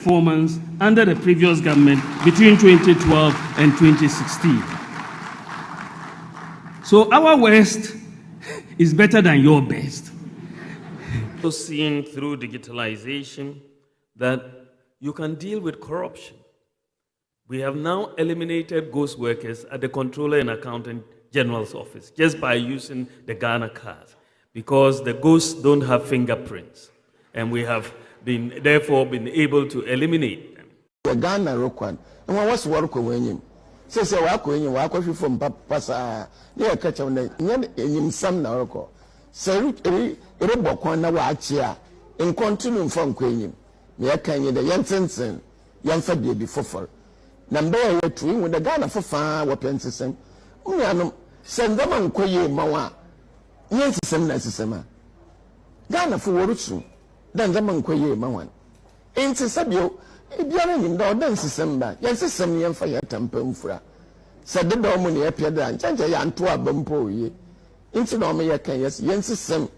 performance under the previous government between 2012 and 2016. So our worst is better than your best. Seeing through digitalization that you can deal with corruption. We have now eliminated ghost workers at the Comptroller and Accountant General's office just by using the Ghana card, because the ghosts don't have fingerprints, and we have therefore been able to eliminate them. The Ghana record, and what was work when you say, "Walk from Papa, near catch on the some now." So, Rebokwana Wachia, in continuum from Queen, near Kanye, the Yansen, Yanfa baby for. Number 2 with the Ghana for far weapons system. Send them on Koye Mawa. Yes, some necessary. Ghana for Worusu, then the Monkoye Mawan. Ain't Sabio, if you're in the dance December, yes, some young fire temper. Said the Domini appeared and Chanja and to a bumpo ye. Into Nomia Kayas, Yensis Sem,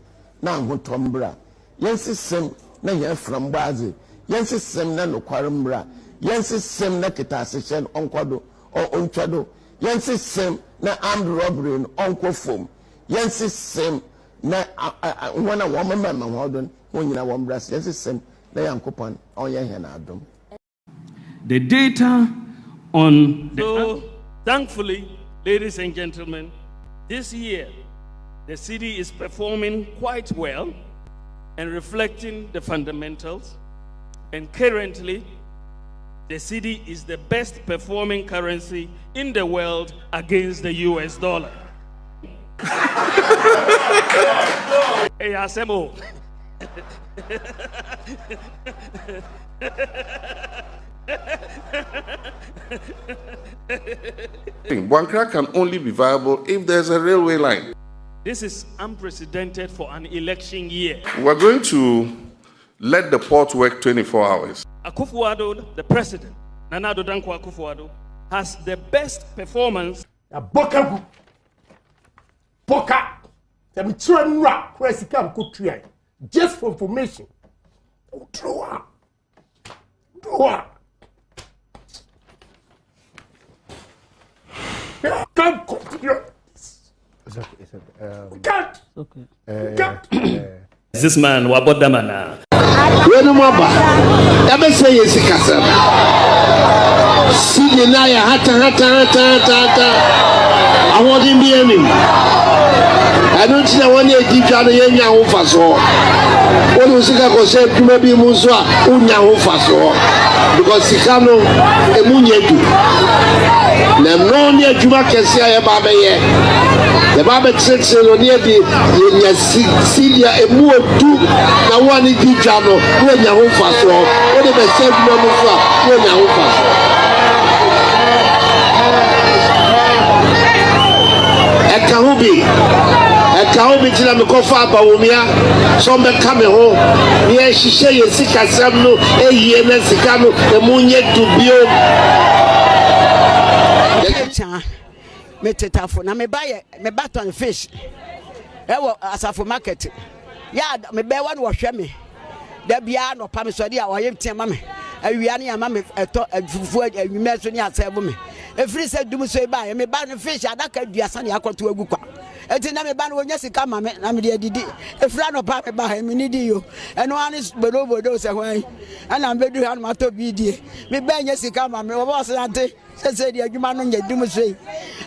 now who Tombra. Yensis Sem, na from Bazi. Yensis Sem, no quarumbra. Yensis Sem, Nakita session on Quado or on Chado. Yensis Sem, na armed robbery in Uncle Foam. Yensis Sem, na one a woman, Mamma Warden, when you know one brass. Yensis Sem, na young coupon on your hand. The data on the. So, thankfully, ladies and gentlemen, this year, the city is performing quite well and reflecting the fundamentals. And currently, the cedi is the best performing currency in the world against the US dollar. Hey, Asemo. Buankra can only be viable if there's a railway line. This is unprecedented for an election year. We're going to let the port work 24 hours. Akufo-Addo, the president, Nana Addo Dankwa Akufo-Addo, has the best performance. Boka. Just for information. Can't continue. This man, Wabodamana. When I'm about, ever say yes, Casa. See, Naya, hata. I want him be any. I don't see one year deep down the Yenya Hofaso. What was it I say to maybe Muswa, Unya Hofaso? Because Sikano, a Munyedu. Nemonia Juma Kessia Babaye. The Baba says, near the Celia, a more two, now one in deep channel, when your home fast or whatever said Momufa, when your home fast. A Kahubi till I'm a cofa Bawumia, some coming home. Yes, she say, Sika Samno, a year, Sikano, the Munyet to build. Me tetafo na me buy me baton fish ewo asafo market ya me be wa no hwe me da bia no pa me so dia woyem tiama me awia ne ama me eto afufu awime so ne asebo me efiri se dum so ba me ba no fish adaka duasa ne akoto agu kwa eti na me ba no wonya sika ma me na me de didi efira no pa me ba me ni di yo eno ani bodo se hwan ana me bedu ha no mato bi die me ba nya sika ma me wo boss ante se de adwuma no nya dum so yi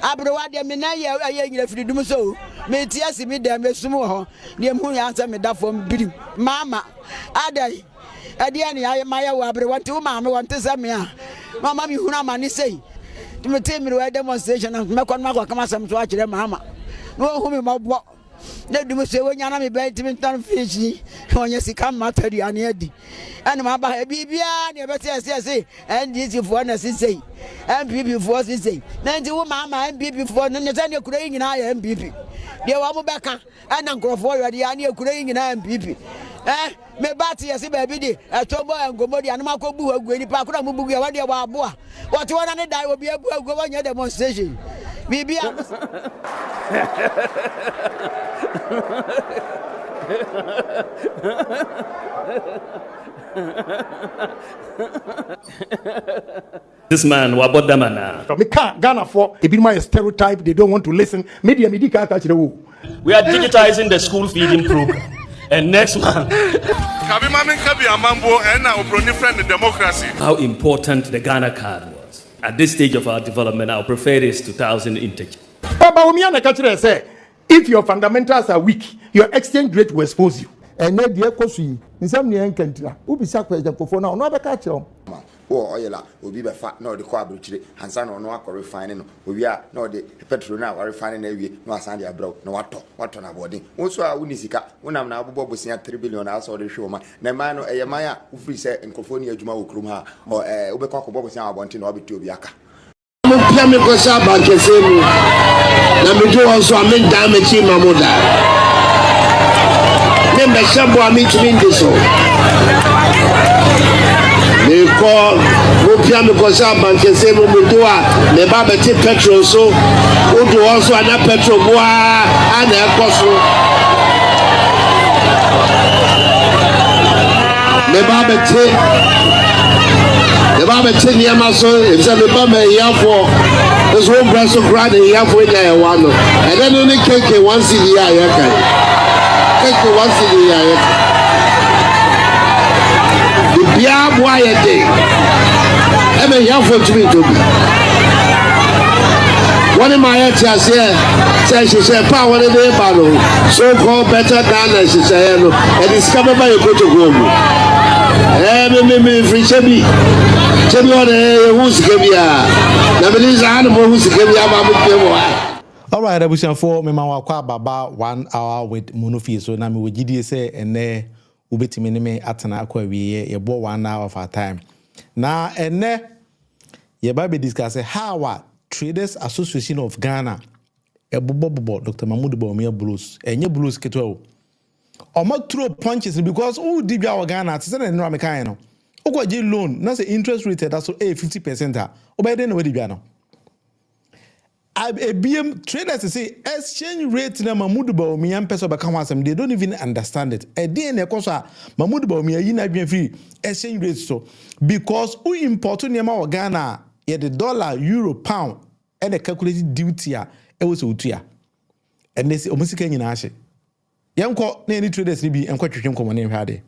abrewa de me na ye nyina firi dum so me tie si me de me sum ho de mu ya ansa me da fom birim mama adai ade ani aye maye wo abrewa nti wo ma me wonte se me a mama mi huna ma ni sei me te me we demonstration me kon ma kwa kama sam so a kire mama no hu me mabo na dum so wonya na me be timi tan fish wonya sika matari ani adi ana ma ba bibia ne be se NDC fo na sisei NPP fo sisei na nti wo mama NPP fo no ne se ne kura nyina ya NPP de wa mo beka ana nkrofo yo de ya ne kura nyina NPP me bati yesi baby di etobo engomo di anuma ko bu agu ni pa kura mu bugu ya wa de wa aboa what wona ne dai obi abu agu wonya demonstration bibia This man, Wabodamana. Me can't Ghana for a bit my stereotype. They don't want to listen. Media catch the woo. We are digitizing the school feeding program. And next month, how important the Ghana card was. At this stage of our development, I'll prefer this to 1,000 integer. Bawumia catch say, if your fundamentals are weak, your exchange rate will expose you. And then the economy in some near country, who be sacrificed for now, no catch them. Oil will be fat, no the quabuchri, and son or no refining. We are no the petrol now, refining every no Sandia bro, no what on a body. Also, I wouldn't see when I'm now Bob was 3 billion hours or the show. Nemano, a Maya, who free say in California, Juma Kruma, or Ubecock Bob was now wanting to be Biaka. Piame kosa bankesemu na mejo also amen damage mamoda membe shabo ami tumi ndiso me ko mo piame kosa bankesemu mejo a me ba beti petrol so odo also ana petrol boa ana ekoso me ba beti the Baba Tinia so it's a Baba Yafo. There's one brass of grad and Yafo in there one. And then only cake once in the year. Cake once in the year. The Bia Wire Day. I mean Yafo to me to be. One of my answers here says she said, Power in the battle, so called better than she said, and discovered by a good woman. Me free Chebby. Chebby on who's Gabia. Nobody's animal who's Gabia. All right, I wish you for me. Baba 1 hour with Munufi. So now me with GDA say and there ubeti me atana akwa we ye bo 1 hour of our time. Now and there ye baby discuss how Traders Association of Ghana bobo Dr. Mahmoud Bawumia blues enye blues ketwa Omo throw punches because who did our Ghana to send a no American no. Oko je loan na say interest rate that's 50%. Oba dey no we di bia no. BM traders say exchange rate na Mahmoud Bawumia person be kan asem they don't even understand it. E dey na ekoso a Mahmoud Bawumia yi na dwen free exchange rate so because who import niam wa Ghana ye the dollar, euro, pound and the calculated duty a e wo so utua. And they say omusika nyina ahye. Yanko na any traders ni bi enko twetwem komo ne hwade.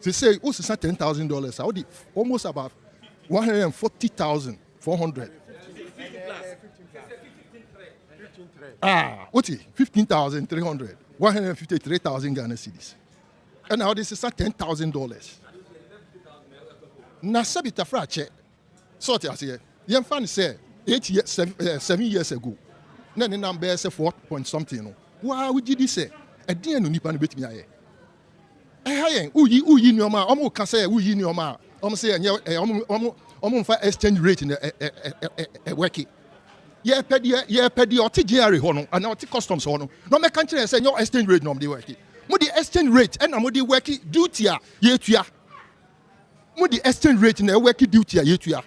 They say what's $10,000 I almost about 140,400. What's it? 15,300. 153,000 Ghana cedis. And now this is $10,000. Na sabita frache. Sort as here. Young fan say 7 years ago. Na the number say 4 point something. Why would you say? A dear no nipa no betimi aye. Hey, uyi nyoma, omo ka say uyi nyoma. Omo say omo fa exchange rate in a worky. Ye pedi oti GRA ho no, and oti customs ho no. No me kan kire say your exchange rate no dey worky. Mo di exchange rate and mo dey worky duty a ye tua. Mo di exchange rate na worky duty a ye tua.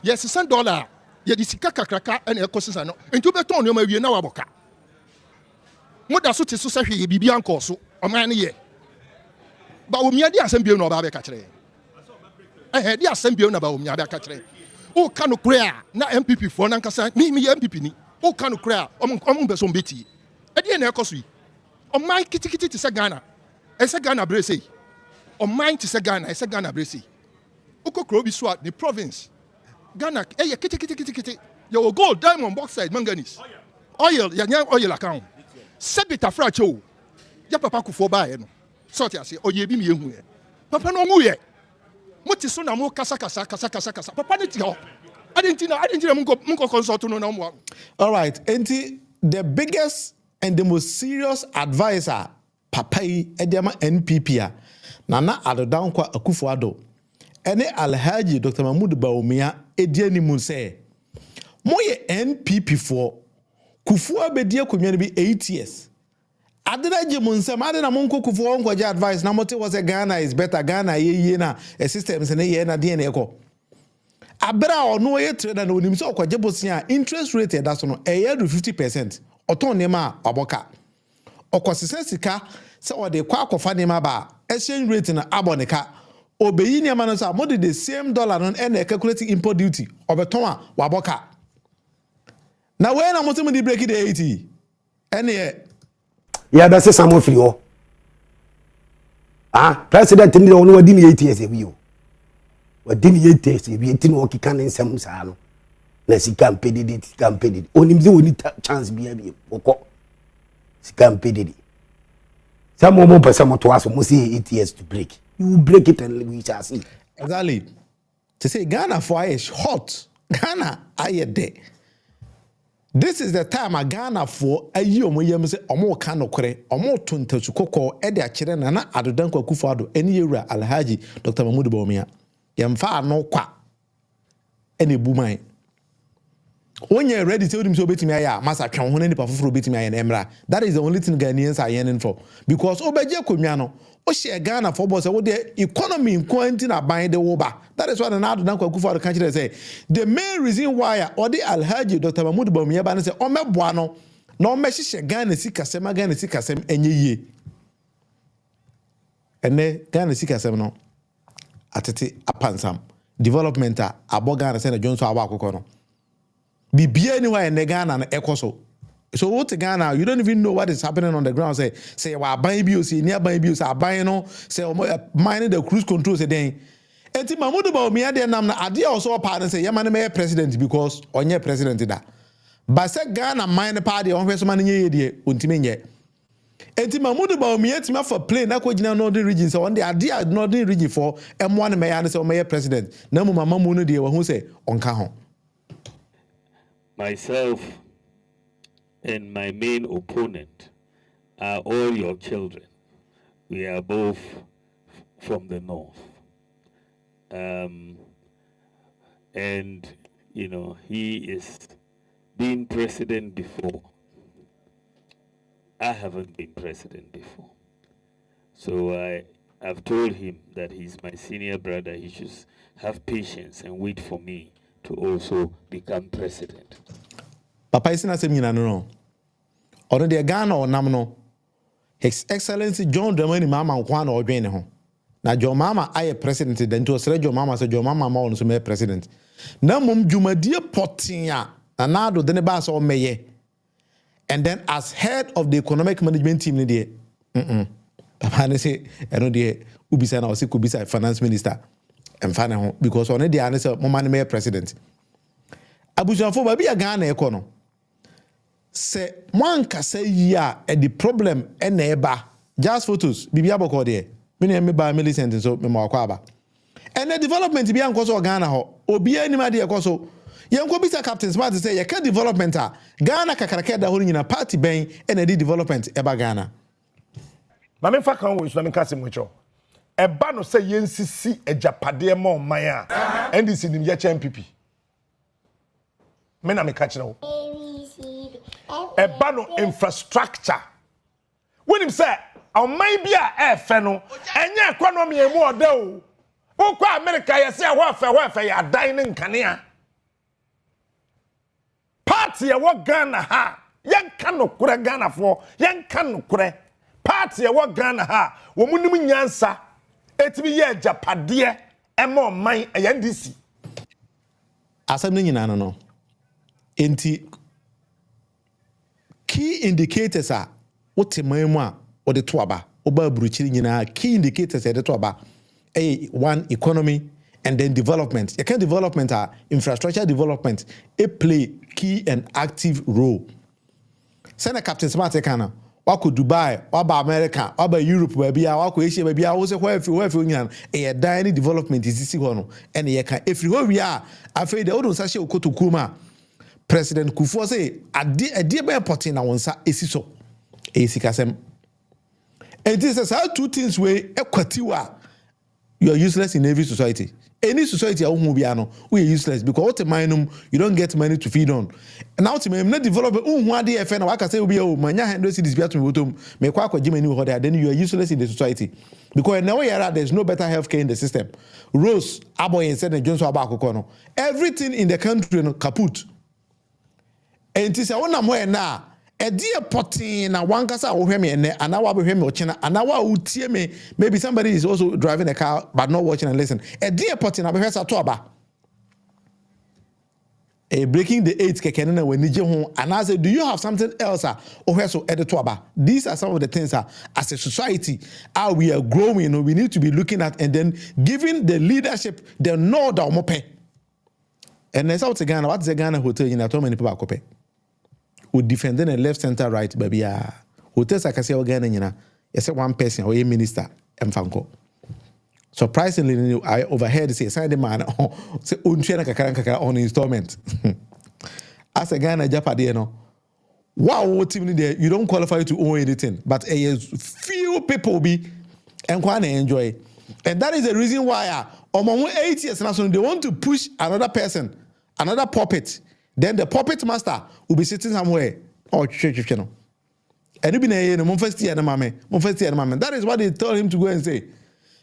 Yes, $100. Ye di sika kakraka and e kosi no. Ntu beton no ma wie na waboka. Mo da so te so sahwe ye bibia nko so. Oman ne ye. Bawumia di asembie no ba be ka kire. Di asembie no Bawumia be ka kire. O kanu kura na NPP for na nkasa me NPP ni. O kanu kura omon be so mbeti. E di na ekoso yi. Oman kitikiti te se Ghana. E se Ghana brese. Oman te se Ghana, e se Ghana brese. Okokro bi so the province. Ghana ye kitikiti. Your gold, diamond, bauxite, manganese. Oil, ya oil account. Sebita fracho. Ya papa ku fo ba ye no. Sort ya say oye bi me ehu ye. Papa no mu ye. Mo ti so na mo kasa. Papa ne ti ho. Adentina mo consult no na mo. All right, enti the biggest and the most serious advisor papa yi ediama NPP a Nana Adodankwa Akufo-Addo ene Alhaji Dr. Mahmoud Bawumia edianimu say moye NPP for Kufuor abedi akonwa ne bi 8 years. Adena jimunse made na monko Kufuor nkwaje advice na mote was Ghana is better Ghana ye na a systems ne ye na de na eko. Abra ono ye trader na onim so okwaje bosia interest rate da so no e 50%. Oton ne ma aboka. okosese sika se ode kwa akofa nema ba exchange rate na abonika obeyi nema no so amode the same dollar no and calculate import duty obeton a waboka na we na motem di break the 80 ene ya da se samo free ho president ni no wadi ni 80 years ebi o wadi ni 80 years ebi enti no okika ne nsam saa no na sika mpedidi onim ze woni chance bia bi okọ sika mpedidi some more person to ask mo say 8 years to break you will break it and we shall see exactly to say Ghana for is hot Ghana aye de this is the time a Ghana for ayi omo yem say omo ka nokore omo tontasu kokko e de akire na adodan kwakufu ado eni yewura Alhaji Dr. Mahmoud Bawumia yemfa ano kwa ene buman onye ready to so betimi aya masa twan ho na nipa foforo betimi aya na emra that is the only thing Ghanaians are yearning for because obeje konwa no o share Ghana for boss wo the economy in quantity na ban de wo ba that is why na adodan kwakufu ado kan kire say the main reason why or the Alhaji Dr. Mahmoud Bawumia ba na say o meboa no na o mehye Ghana sikasem enye yie ene Ghana sikasem no atete apansam development a abogana say na Johnson awa akoko no bibia anywhere in Ghana na ekoso so what Ghana you don't even know what is happening on the ground say wa ban bi o say near ban bi o say aban no say mining the cruise control say den enti Mahmoud Bawumia de nam na ade a so pa na say yema na me president because onye president da ba say Ghana mine party on hweso man nye de ontime nye enti Mahmoud Bawumia tima for plane na ko gina northern region say on the ade a northern region for M1 me ya na say o me president na mu mama mu no de wo hu say onka ho. Myself and my main opponent are all your children. We are both from the north. And, you know, he is being president before. I haven't been president before. So I've told him that he's my senior brother. He should have patience and wait for me to also become president. Papa is not saying no. Or the Ghana or Namno. His Excellency John Dramani Mama Kwan or Jane ho. Now your mama I president then to say your mama say your mama also me president. Now mum juma dear potinya anado then bass or meye. And then as head of the economic management team there. Papa say I know the Ubisa na osi Kubisa finance minister. And final because on the answer mama me president. Abujanfo ba bia Ghana ekono se mwanka se ya e the problem e na eba just photos bibia boko de me me ba Millicent so me ma kwa aba and the development bia nkoso Ghana ho obi ani ma de ekoso yenko bisa captain smart say ye ka development a Ghana kakaraka da ho nyina party ben e na di development eba Ghana ma me fa kan wo so me kase mo cho eba no say yensisi ejapade ma o man a NDC nim ye NPP me na me ka kire wo eba no infrastructure when him say o man bia e fe no enye economy emu oda o ukwa America ye say ho afa ya dan ne nkane party e wo Ghana ha yanka no kure Ghana for yanka no kure party e wo Ghana ha wo munim nyansa etimi ye japade e ma man e NDC asem no nyina no enti key indicators are what memu a or the toaba oba bruchiri nyina key indicators e the toaba one economy and then development you can development infrastructure development play key and active role send a captain smart kana wako Dubai waba America waba Europe bia wako Asia bia wo se where nyina e dan development is ho no and ye kan efri ho wi a afei de odun sa she okotokuma President Kufuor say ade be important na wonsa esiso esikasem and this is how two things way equatiwa you are useless in every society any society a wo bia no we are useless because what minimum you don't get money to feed on and now to me not develop hu ade efe na waka say obi o manya 100 cedis bia to me botom me kwa akwaji mani ho there then you are useless in the society because now there's no better healthcare in the system Rose Aboy and Senator Johnson Abakoko no everything in the country no kaput. And this one am where now dear potting na one kasa wo hwe me ene ana wa be hwe me ochina ana wa utie me maybe somebody is also driving a car but not watching and listen dear potting na be hwe sa to aba breaking the 8 keke na when nije ho and I say do you have something else or hwe so to aba. These are some of the things as a society how we are growing we need to be looking at and then giving the leadership the know that mo pe and then South Ghana what is the Ghana hotel in at many people akope would defend the left center right baby hotels akase o Ghana nyina yes one person or a minister emfanko surprisingly I overheard say sign the man say ontwe na kakara on installment as a Ghana Japade no wow team there you don't qualify to own anything but a few people be and quite enjoy and that is the reason why among 8 years now they want to push another person another puppet. Then the puppet master will be sitting somewhere. Oh, channel. And you be na mon first year na mame. That is what they told him to go and say.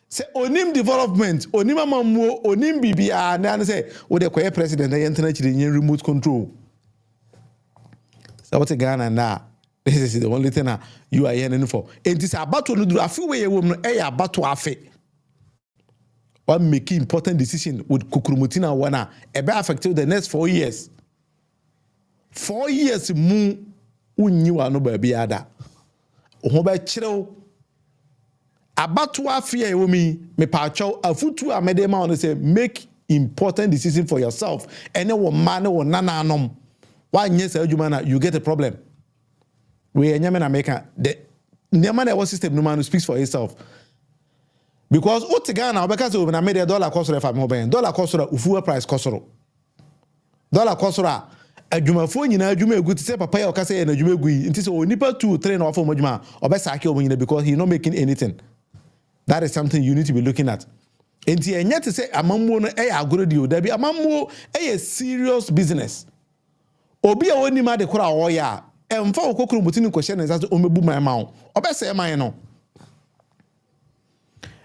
Say onim development, onim amamuo, onim bibia. Na say, "O the choir president na internet in remote control." So what a Ghana na. This is the only thing you are yearning for. And this about to do a few way woman about to afe. One making important decision with Kukurumutina wana ebe affect the next 4 years. 4 years mu unyiwa no ba biada ho ba kireo abato afia e womi me pa chaw afutu amede ma on say make important decision for yourself ene wo man wo nananom wa nye sa adwuma na you get a problem we enyame na make the neman e system no man speaks for itself because utigana obeka say na made dollar cost for me oben dollar cost ufuwa price cost dollar cost adwumafo nyina adwuma egu ti say papa ya okase ya na adwuma egu nti say onipa 2 3 na ofo adwuma obesake omunyina because he not making anything. That is something you need to be looking at. Nti enye ti say amammo no agoro di o da bi amammo serious business. Obi a woni ma de kora wo ya emfa okokoro mutini kwehye ne nsa omebu man ma wo obese man no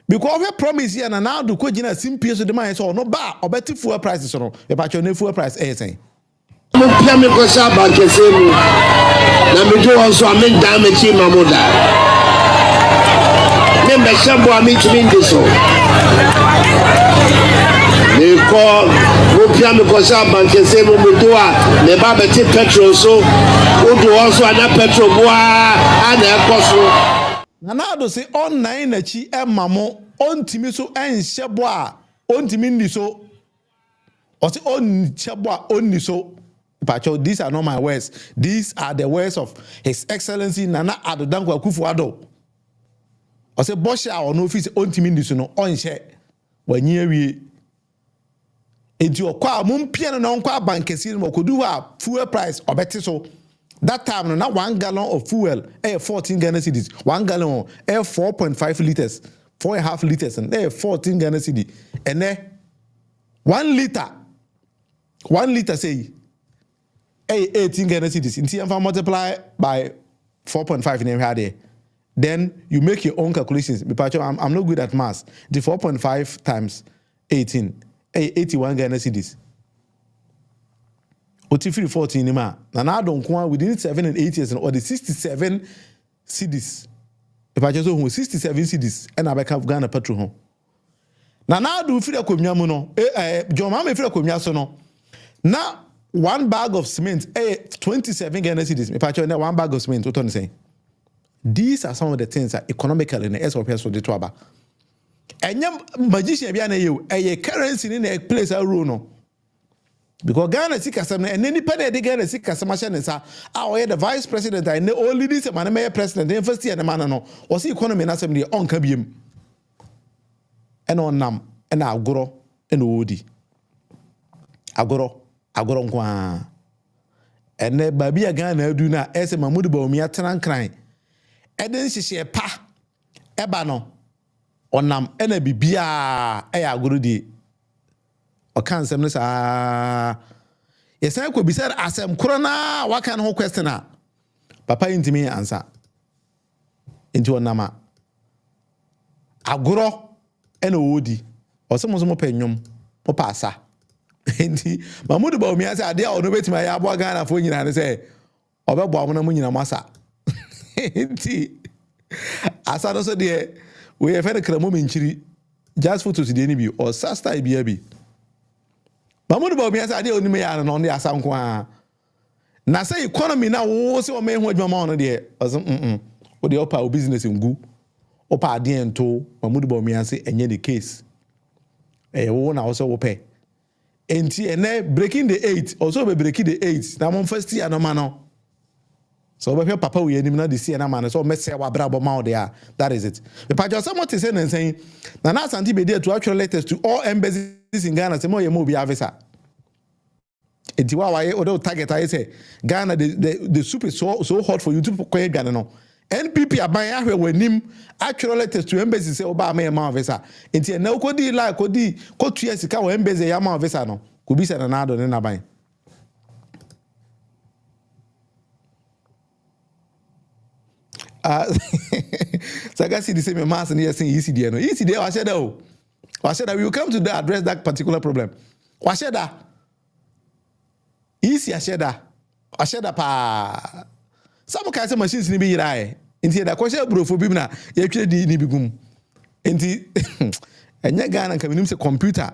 because we promise here na now do ko gina simpie so de man so no ba obeti fuel prices so no e ba cho na fuel price saying Pia me kosa bankese mu na me do also amen da me chi mamoda me be shabo ami tumi ndiso me ko pia me kosa bankese mu me do a me ba be ti petrol so o do also ana petrol boa ana ekoso na na do say online na chi emamo ontimi so enhyebo a ontimi ndiso o say onhyebo a onniso. Pacho, these are not my words. These are the words of His Excellency Nana Addo Dankwa Akufo-Addo. I say Bosha or no office on Timindiso no on share. When you into your car, Mumpian and Unqua Bankesi Mokudu fuel price or better so. That time, now 1 gallon of fuel, 14 Ghana cedis. 1 gallon, 4.5 liters, 4.5 liters, and 14 Ghana cedis. And then 1 liter say. 18 Ghana cedis. If you multiply by 4.5 in every then you make your own calculations. I'm not good at maths. The 4.5 times 18, 81 Ghana cedis. Otifiri 14 ma. Now don't count within 7 and 8 years or the 67 cedis. If I just so 67 cedis and I back up Ghana petrol home. Now do feel like no. John Mama feel like no. Now 1 bag of cement, 27 Ghana cedis. If I tell you 1 bag of cement, what do you say? These are some of the things that economically in the SOPS for the trouble. And magician be a currency in a place a rule no. Because Ghana sick as and any penny they Ghana sick as machine is the vice president and the only this man mayor president the first year the man no was the economy in assembly on kabiem. And on nam and agoro and odi. Agoro nkwa ene babi ya Ghana adu na ese Mahmoud Bawumia tran kran eden hihye pa eba no onam ena bibia ya agoro di o kan sem no sa yesa ko bisar asem korona waka no question a papa intimi answer into onama agoro ena odi o se mo pa nwom mo pa asa Mahmoud Bawumia say ade a ono betima ya abo Ghana fo nyina ne say Obebo amuna mu nyina masa. Enti asa no so de we e fere kramo menchiri just photos de ni bi or sasta bi abi. Mamudu Bawumia say de onime ya no ne asa nko a. Na say economy na wo se o me ho adwuma ma no de o o de opa o business ngu. Opa ade ento Mamudu Bawumia say enye the case. Wo na also wo pay. Enti ene breaking the 8 also be breaking the 8 na mon first year no ma no. So we papa we anim na the see na man so mess wa brabo ma there. That is it. The pastor someone is saying na na Asante be there to actual letters to all embassies in Ghana say mo ye mo bi avisa. Enti wa o target I say Ghana the soup is so hot for you to koye Ghana no. NPP aban ahwe wanim actual letters to embassies say oba ma ye ma avisa. Enti na ukodi la kodi ko tua sika wa embassy ya ma avisa no. Ku bi say na ado ne na ban. So I can see the same mass and you're saying ECD. No, ECD, I said, we will come to address that particular problem. I said that. Easy, I said that. I said that. Pa. Some kinds of machines need to be right. Into that question, bro, for Bimna, you actually need to be gum. Into and yet Ghana can use a computer.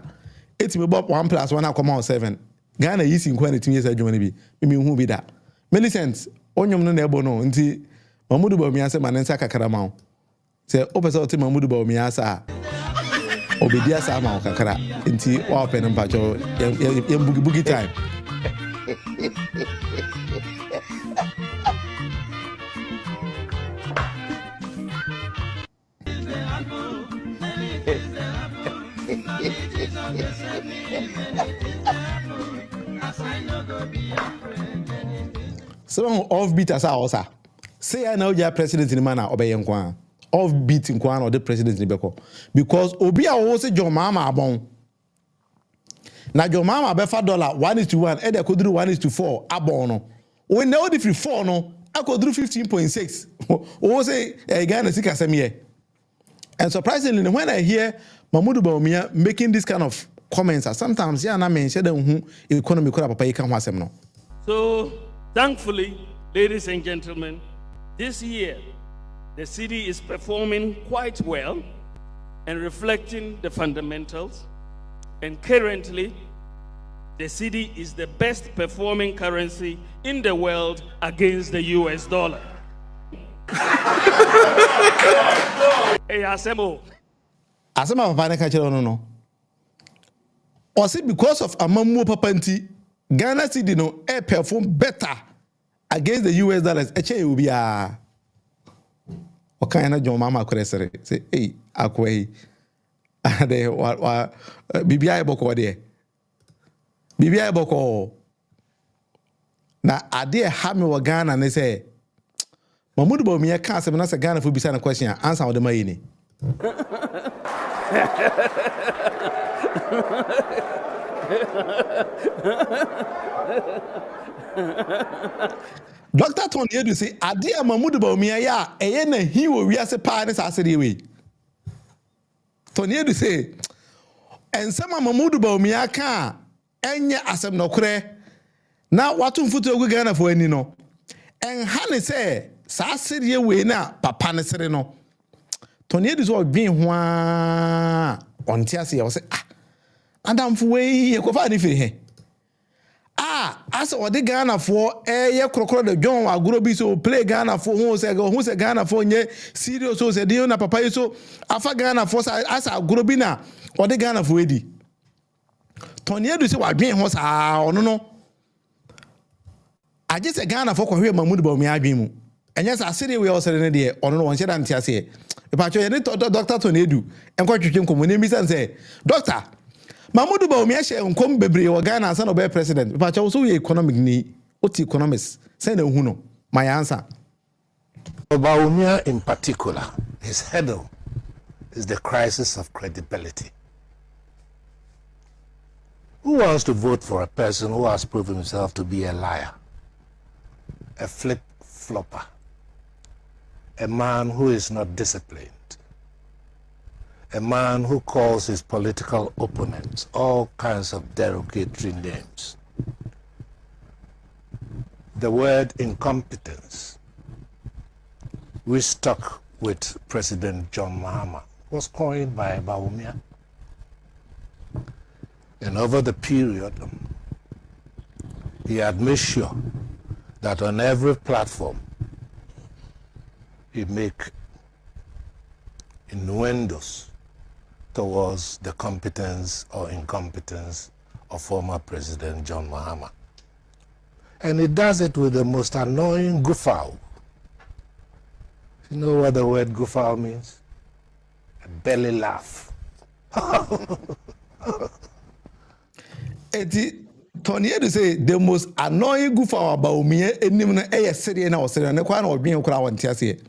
It's about 1 + 1 = 7. Ghana is in quantity years. I join be. Me who be that. Many cents. Onyom no nebo no. Into Mamudu Bawumia say manensa kakara ma. Say opese oti Mamudu Bawumia sa. Obedia sa ma kakara. Enti wa open mpacho ye bugi time. So offbeat as our say I know your president in manner obey nkwa. Offbeat nkwa or the president in beko. Because obi a wo say John Mama abon. Na John Mama be $1 1:1 e de koduru 1:4 abon no. We know the 4 no akoduru 15.6. Wo say Ghana sika asem here. And surprisingly when I hear Mamudu Bawumia making this kind of comments sometimes yeah na mention dem economy kora papa yi kan ho asem no. So thankfully, ladies and gentlemen, this year, the city is performing quite well and reflecting the fundamentals. And currently, the city is the best performing currency in the world against the US dollar. Hey, Asemo. Asema papa ne ka kire no. Or say because of amamu papanti, Ghana city no perform better against the US dollars. Eche will be a Okana John Mama Crescere. Say, hey, Akwe. Ade wa BBI boko de. BBI boko. Na ade ha me wa Ghana ne say Mamudu Bawumia kan se na say Ghana for bisa na question answer with the money. Dr. Tony Edu say ade Mamudu Bawumia ya eye na hi wo wiase pa ne sa asede we. Tony Edu say ensema Mamudu Bawumia ka enye asem nokure na watu mfutu egu Ghana fo ani no. Enha ne say sa asede we na papa ne sere no. Tony Edu so odwen ho a onti ase ya say Adam fo we ko fa ni firi he. As or the Ghana for ye crocodile the John agro bi so play Ghana for who say Ghana for nye serious so say dey na papa so afa Ghana for as agro bi na or the Ghana for edi Tony Edu say wadwen ho sa ono no aje say Ghana for kwahwe Mamudu Bawumia adwen mu enye sa asere we osere ne de ono no won hye da ntia se e pa cho ye ne Dr. Tony Edu enko twetwe nkomo ne mi say doctor Mamudu Bawumia she nkom bebre wo Ghana san obe president. Pacha wo so we economic ni oti economics. Say na hu no. My answer. Bawumia in particular, his hurdle is the crisis of credibility. Who wants to vote for a person who has proven himself to be a liar, a flip-flopper, a man who is not disciplined, a man who calls his political opponents all kinds of derogatory names? the word incompetence, which stuck with President John Mahama, was coined by Bawumia. And over the period, he had made sure that on every platform, he make innuendos towards the competence or incompetence of former President John Mahama. And he does it with the most annoying guffaw. You know what the word guffaw means? A belly laugh. Tony to say the most annoying guffaw about me enim na sere na osere na kwa na odwen kura wonte ase.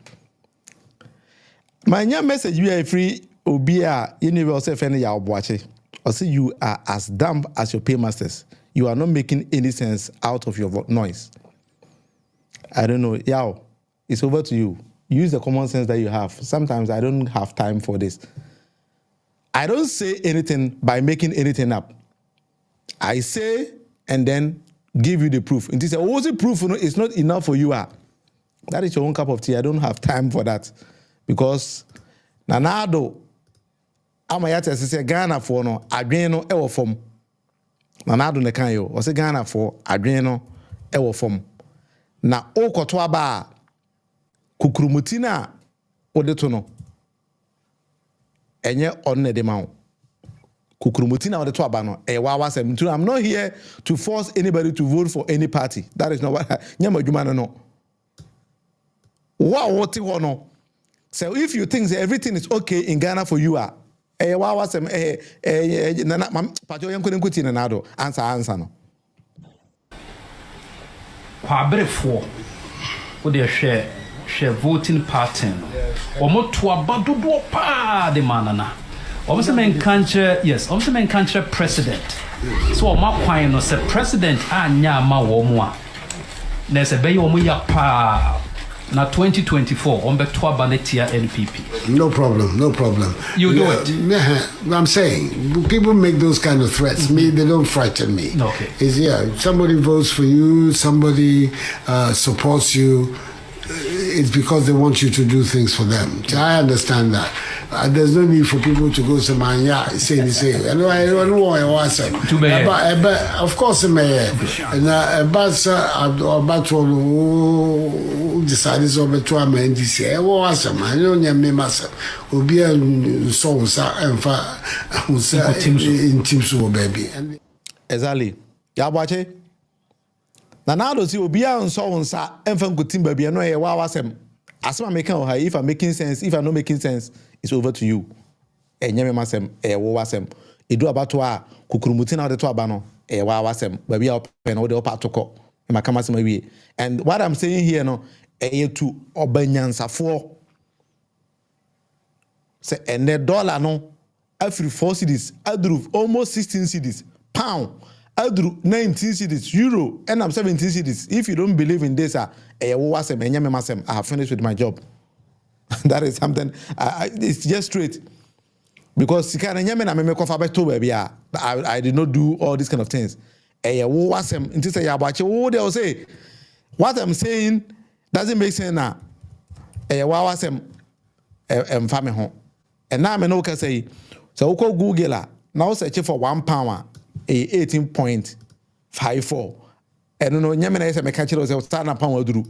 My message we are free obi a universal friend ya oboache. Or say you are as dumb as your paymasters. You are not making any sense out of your noise. I don't know. Yao, it's over to you. Use the common sense that you have. Sometimes I don't have time for this. I don't say anything by making anything up. I say and then give you the proof. And you say, oh, the proof is not enough for you. That is your own cup of tea. I don't have time for that. Because Nanado, Amayata say Ghana for no, Adreno ewo form. Nanado ne kan yo, o se Ghana for Adreno ewo form. Na o kotwa ba kukurumutina odeto no. Enye onne de ma. Kukurumutina odeto aba no. I'm not here to force anybody to vote for any party. That is not what nyama dwuma no. What no. So if you think that everything is okay in Ghana for you, answer no. Kwabrefo wo de hwe voting pattern. Omo to abadodo pa de manana. Omo se men kanche yes, omo se men kanche president. So omo kwan no se president anya ma wo mo a. Na se be omo ya pa. Now 2024, on back to Abanetia NPP. No problem. You do it. I'm saying, people make those kind of threats. Me, they don't frighten me. Okay. It's somebody votes for you, somebody supports you. It's because they want you to do things for them. I understand that. There's no need for people to go to Manya, say. I don't want to watch them. But of course, and but about decided to to a man this year. Was a man, you know, me myself. Will be a song, and for in Teams, baby. Exactly. Yabache. Nanado si obi a nso wonsa emfa nkotim ba bia no ye wa wasem asema make am if I'm making sense, if I'm not making sense, it's over to you. Enyeme masem wo wasem edu abato a kukurumuti na de to aba no wa wasem ba bia open wo de opa toko e makama sema wie. And what I'm saying here no to obanyansafo say ene dollar no afri 4 cedis adru almost 16 cedis pound adru 19 cedis euro and I'm 17 cedis. If you don't believe in this I have finished with my job. That is something it's just straight because I did not do all these kind of things. What I'm saying doesn't make sense now. And now I know can say so we call Google now search for £1 18.54. And no nyamena say me catch it say start na pound oduru.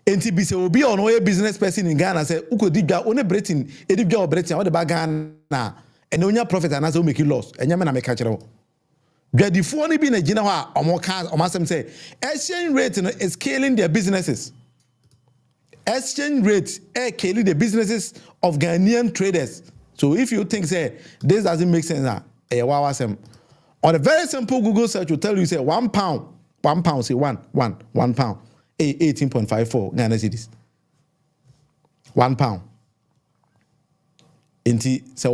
Enti bi say obi on a business person in Ghana say ukodidwa one bretin edidwa o bretin what the bag Ghana and onya profit and as o make loss. Enyamena me catch it. Dwadifo ni bi na gina ho a omasem say exchange rate is killing their businesses. Exchange rate killing the businesses of Ghanaian traders. So if you think say this doesn't make sense on a very simple Google search will tell you say £1 say one pound 18.54 Ghana cedis. £1. Inti say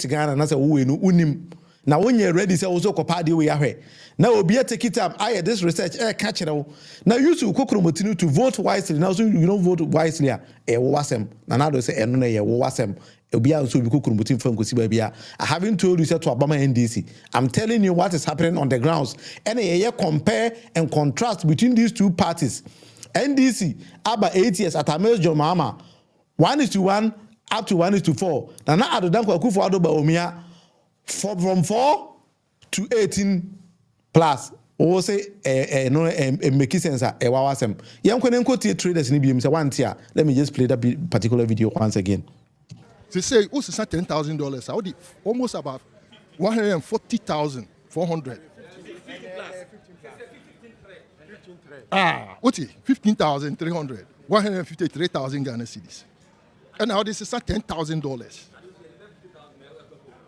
Ghana na say unim Now when you're ready, say also kopadi we are. Now obi take it up. I this research catch it. Now you to kokromotinu to vote wisely. Now so you don't vote wisely. Wasem. Nanado say enone ye wasem. Obi also be kokromotinu from Kosibabia. I haven't told you to Obama NDC. I'm telling you what is happening on the grounds. And compare and contrast between these two parties. NDC about 8 years at Amels John Mahama 1:1 up to 1:4. Nana Adodankwa Akufo-Addo Bawumia from 4 to 18 plus. O say no make sense e wawasem. Yankwen enko traders ni bi say one tier. Let me just play that particular video once again. They say who's $10,000? I would almost about 140,400. What's it? 15,300. 153,000 Ghana cedis. And now this is $10,000.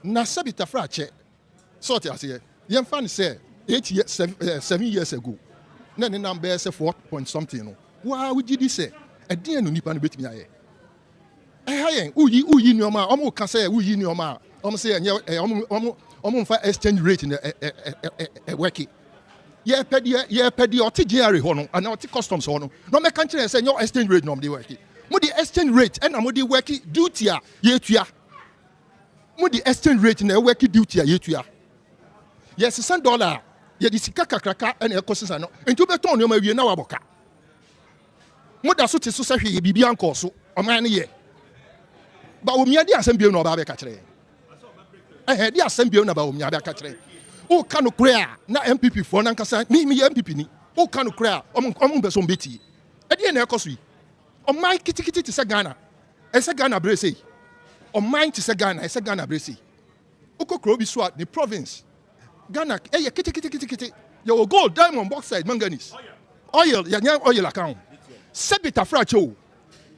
Na sabita frache. Sort I say. Young fan say 7 years ago. Na the number say 4 point something. Why would you say? A dear no nipa no betimi aye. Hey, uyi nyoma. Omo kan say uyi nyoma. Omo say omo fa exchange rate in working. Yeah, pedi or TGR hono, and now customs hono. No, my country say your exchange rate no, they working. Mudi exchange rate, and I'm working duty yetuya. Mudi exchange rate in a working duty yetuya. Yes, $100. Ye di sika kakraka and a courses no. Into beton no me na waboka. Muda so tiso sa hwe bibi anko so. Oman ye. Bawumia di asembie no ba be ka kire. Di asembie no Bawumia be ka kire. O kanu krea na NPP for nankasa me NPP ni o kanu krea om be so mbeti e de na ekoso yi o man kitikiti ti se Ghana e se Ghana brese o man ti se Ghana e se Ghana brese o kokro bi so at the province Ghana e ye kitikiti your gold diamond bauxite manganese oil ya nya oil account sebita fracho o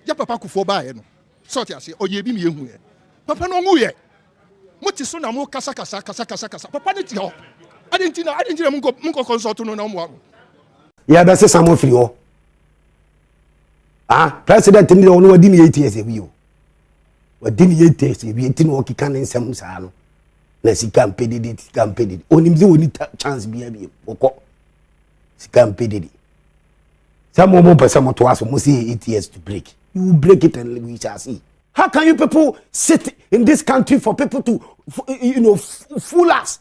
ya papa Akufo ba ye no sort ya se o ye bi mi ehu ye papa no ngu ye Muti so na mo kasa. Papa ne ti ho. Adentina munko consult no na mo. Ya be se samo free ho. President ni ono wadi ni 8 years ebi o. Wadi ni 8 years ebi enti no okika ne nsem saa no. Na sika mpedidi. Onimzi woni chance bia bi okọ. Sika mpedidi. Some mo pesa mo to aso mo say 8 years to break. You break it and we shall see. How can you people sit in this country for people to, fool us?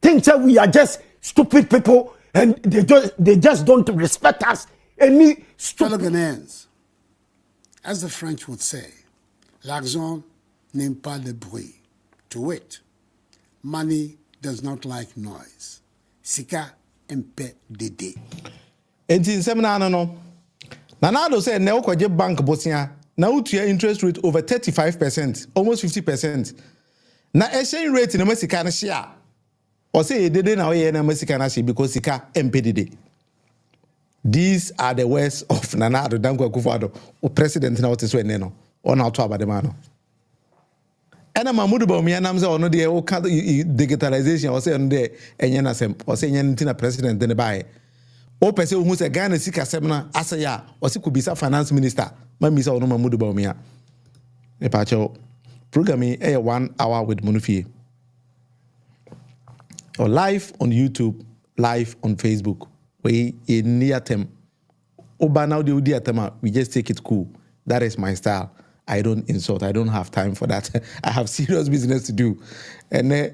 Think that we are just stupid people and they just don't respect us. Fellow Ghanaians, as the French would say, l'argent n'aime pas le bruit. To wit, money does not like noise. Sika mpe dede. Enti semina no. Nanado say ne okwaje bank bosia. Now to your interest rate over 35%, almost 50%. Now exchange rate in Mexican share. Or say they didn't know in Mexican share because Sika MPDD. These are the words of Nana Adodankwa Akufo-Addo, or President now to swear no, or now to Abademano. And I'm Mahmoud Bawumia Namza or no the digitalization or say on the Enyanasem or say Nyantina President then buy. O person who say Ghana Sika Semna Asaya or Sikubisa Finance Minister. Mamisa ono Mahmoud Bawumia. E pacho programming 1 hour with Munufie. Or live on YouTube, live on Facebook. We in near term. Oba now the tema, we just take it cool. That is my style. I don't insult. I don't have time for that. I have serious business to do. And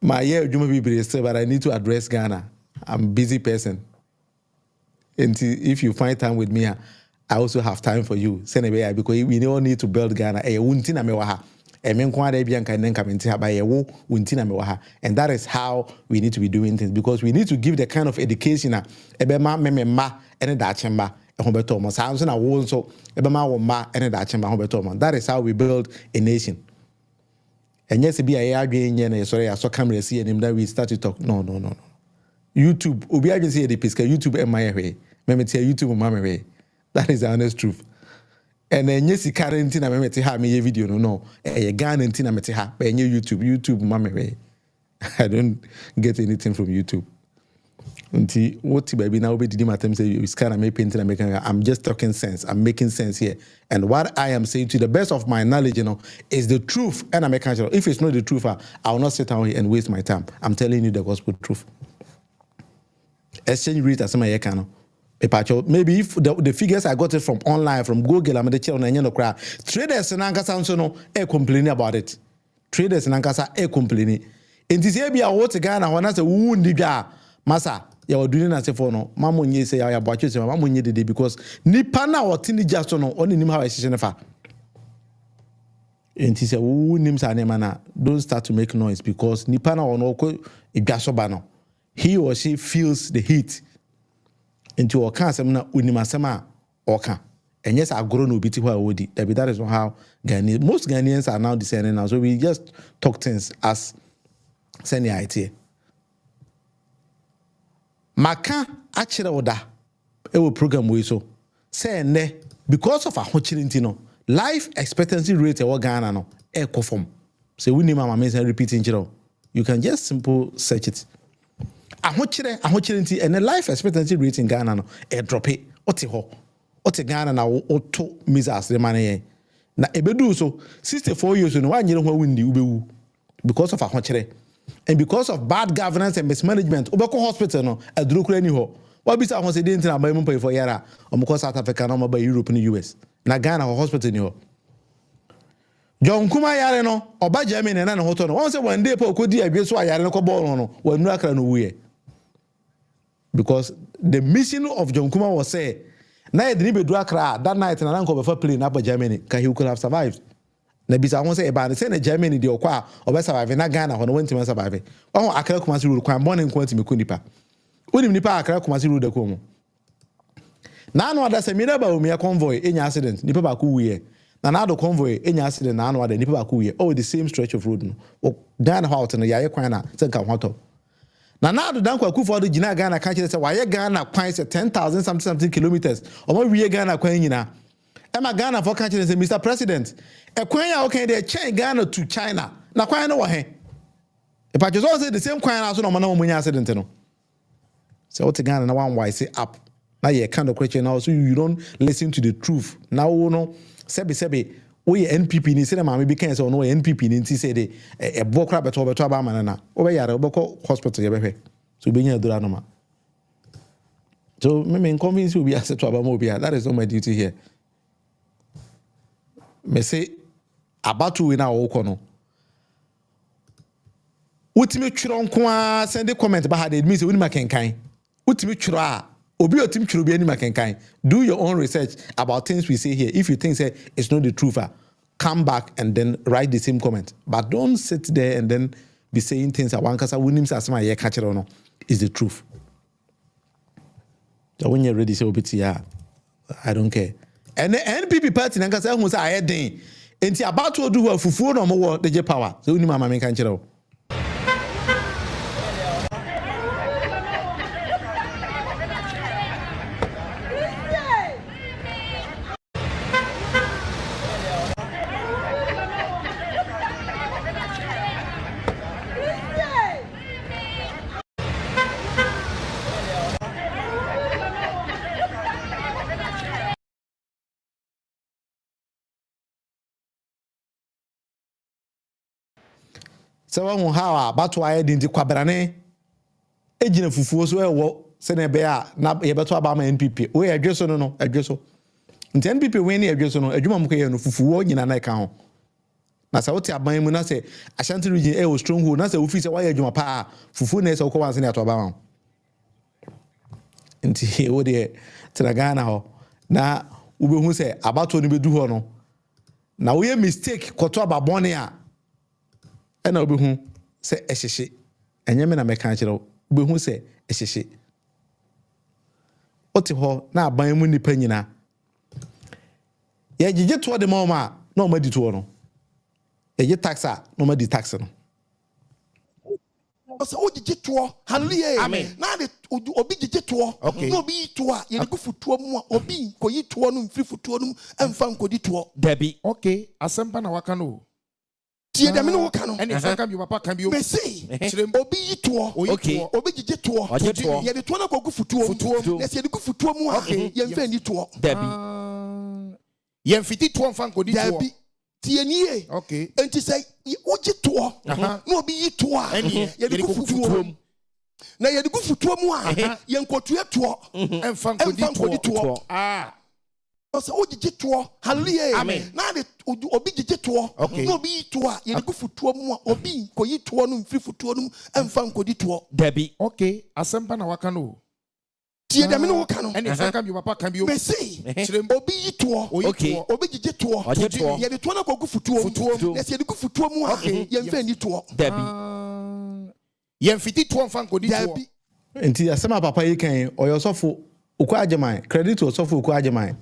my year but I need to address Ghana. I'm a busy person. And if you find time with me, I also have time for you. Because we don't need to build Ghana. And that is how we need to be doing things, because we need to give the kind of education that is how we build a nation. And yes, that we start to talk. No. YouTube, YouTube YouTube. That is the honest truth. And then yes, current in a me video no. A gun and tina metiha, but YouTube mame. I don't get anything from YouTube. Until what baby now be did matem say it's kind of me painting and making. I'm just talking sense. I'm making sense here. And what I am saying to the best of my knowledge, is the truth. And I'm making sure if it's not the truth, I will not sit down here and waste my time. I'm telling you the gospel truth. Exchange rate as my can. Maybe if the figures I got it from online, from Google, I'm the channel and you cry. Traders in Ankasa no complaining about it. Traders in Ankasa complaining. And this year be a water Ghana when I say wound massa. Ya doing as for no mama nye say ya boache say mama nye dede because nipa na otini just no oni nim how ehye nefa enti say wo nim sa ne mana don't start to make noise because nipa na ono ko idwaso ba no he or she feels the heat enti o kan asem na onim asem a o kan enye sa agoro na obiti ho a wodi that is not how most Ghanaians are now discerning now, so we just talk things as senior IT. Maka achire oda ewo program we so say ne because of ahochirenti no life expectancy rate e Ghana no e conform say we name am mention repeating chiro you can just simple search it ahochirenti and the life expectancy rate in Ghana no e drop it ote Ghana na oto misas the money na ebedu so 64 years no wa nyere ho windi ubewu because of ahochire. And because of bad governance and mismanagement, Obeko Hospital no adurukura ni ho. What be say won say dey ntina ba mu pay for yara, omko South Africa no ba Europe ni US. Na Ghana hospital ni ho. John Kuma yare no, oba Germany na ho to no. Won say one day pa okodi adwe so ayare no ko ball no, wanu akra no wuye. Because the mission of John Kuma was say, na edini bedu akra that night na nko be for plane na Germany, can he could have survived. Na bisa won say e ba say na Germany de okwa obe survive na Ghana ho no won tim survive. Won akra kuma si rule kwan morning kwan tim ko nipa. Onim nipa akra kuma si rule de ko mu. Na anu ada se mi na Bawumia convoy enya accident nipa ba ko wuye. Na do convoy enya accident na anu ada nipa ba ko wuye. Oh the same stretch of road no. Ghana ho out no yaye kwan na se kan ho to. Na do dan kwa Akufo-Addo gina Ghana ka kire se waye Ghana kwan se 10,000 something kilometers. Omo wiye Ghana kwan nyina. Emma Ghana for catching say Mr. President, a kwan ya okay dey change Ghana to China. Na kwan no wo he. If I just say the same kwan aso no mo na mo nya accident no. Say what Ghana na one wise up. Na ye kind of question now so you don't listen to the truth. Now no sebi we NPP ni say na ma be kan say no NPP ni nti say dey e bokra beto aba manana. Obe yare obeko hospital ye behwe. So be nya dura no ma. So me convince you be asset to aba mo be. That is not my duty here. Me say about we na wo kono utimi twiro nko a send comment ba had admit we ni makenkan utimi twiro a obi otimi twiro bi ani makenkan do your own research about things we say here. If you think say it's not the truth, come back and then write the same comment, but don't sit there and then be saying things that one kasa wunim say asema ye ka kire no is the truth. So when you're ready say obiti ya I don't care. And the NPP party nanga say hu say ayedin enti about to do fufuo no mo the power so uni mama men kan kire. So when how about to I didn't kwabrane ejina fufuo so ewo se na be a na ye beto aba ma NPP we adweso no adweso nti NPP we na adweso no adwuma mko ye no fufuo nyina na ka ho na sa wote aban mu na se Ashanti region was stronghold na se ofi se wa ye adwuma pa fufuo na se wo ko wanse na to aba ma nti wo de Ghana ho na ubehu se abato no bedu ho no na wo ye mistake koto aba bone a ena obehu se ehyehye enye me na meka kire obehu se ehyehye oti ho na aban mu nipa nyina ye gige to de mama na o madi to no ye taxa no madi tax no o se o gige to hallelujah amen na de obi gige to no obi to a ye go futuo mu obi koyi to no mfiri futuo no emfa nkodi to dabi okay asempa na waka no tie dem no ka no ene fa kan bi papa kan bi o me say obi yito obi gije to ye de to na kogu futuo na se de gu futuo mu a ye mfa ni to dabi ye mfiti to mfa nkodi to dabi tie nie enti say oji to na obi yito a ye de gu futuo na ye de gu futuo mu a ye nkotue to mfa nkodi to so oji to hallelujah amen na de obi gije to na obi to a ye de gu futuo mu a obi koyi to no mfiri futuo no mfa nkodi to dabi okay asempa na waka no tie dem no ka no ene fa kan bi papa kan bi o me say obi yito obi gije to ye de to na kogu futuo na se ye de gu futuo mu a ye mfa ni to dabi ye mfiti to mfa nkodi to enti asema papa yi kan oyosofo oku ajeman credit osofo oku ajeman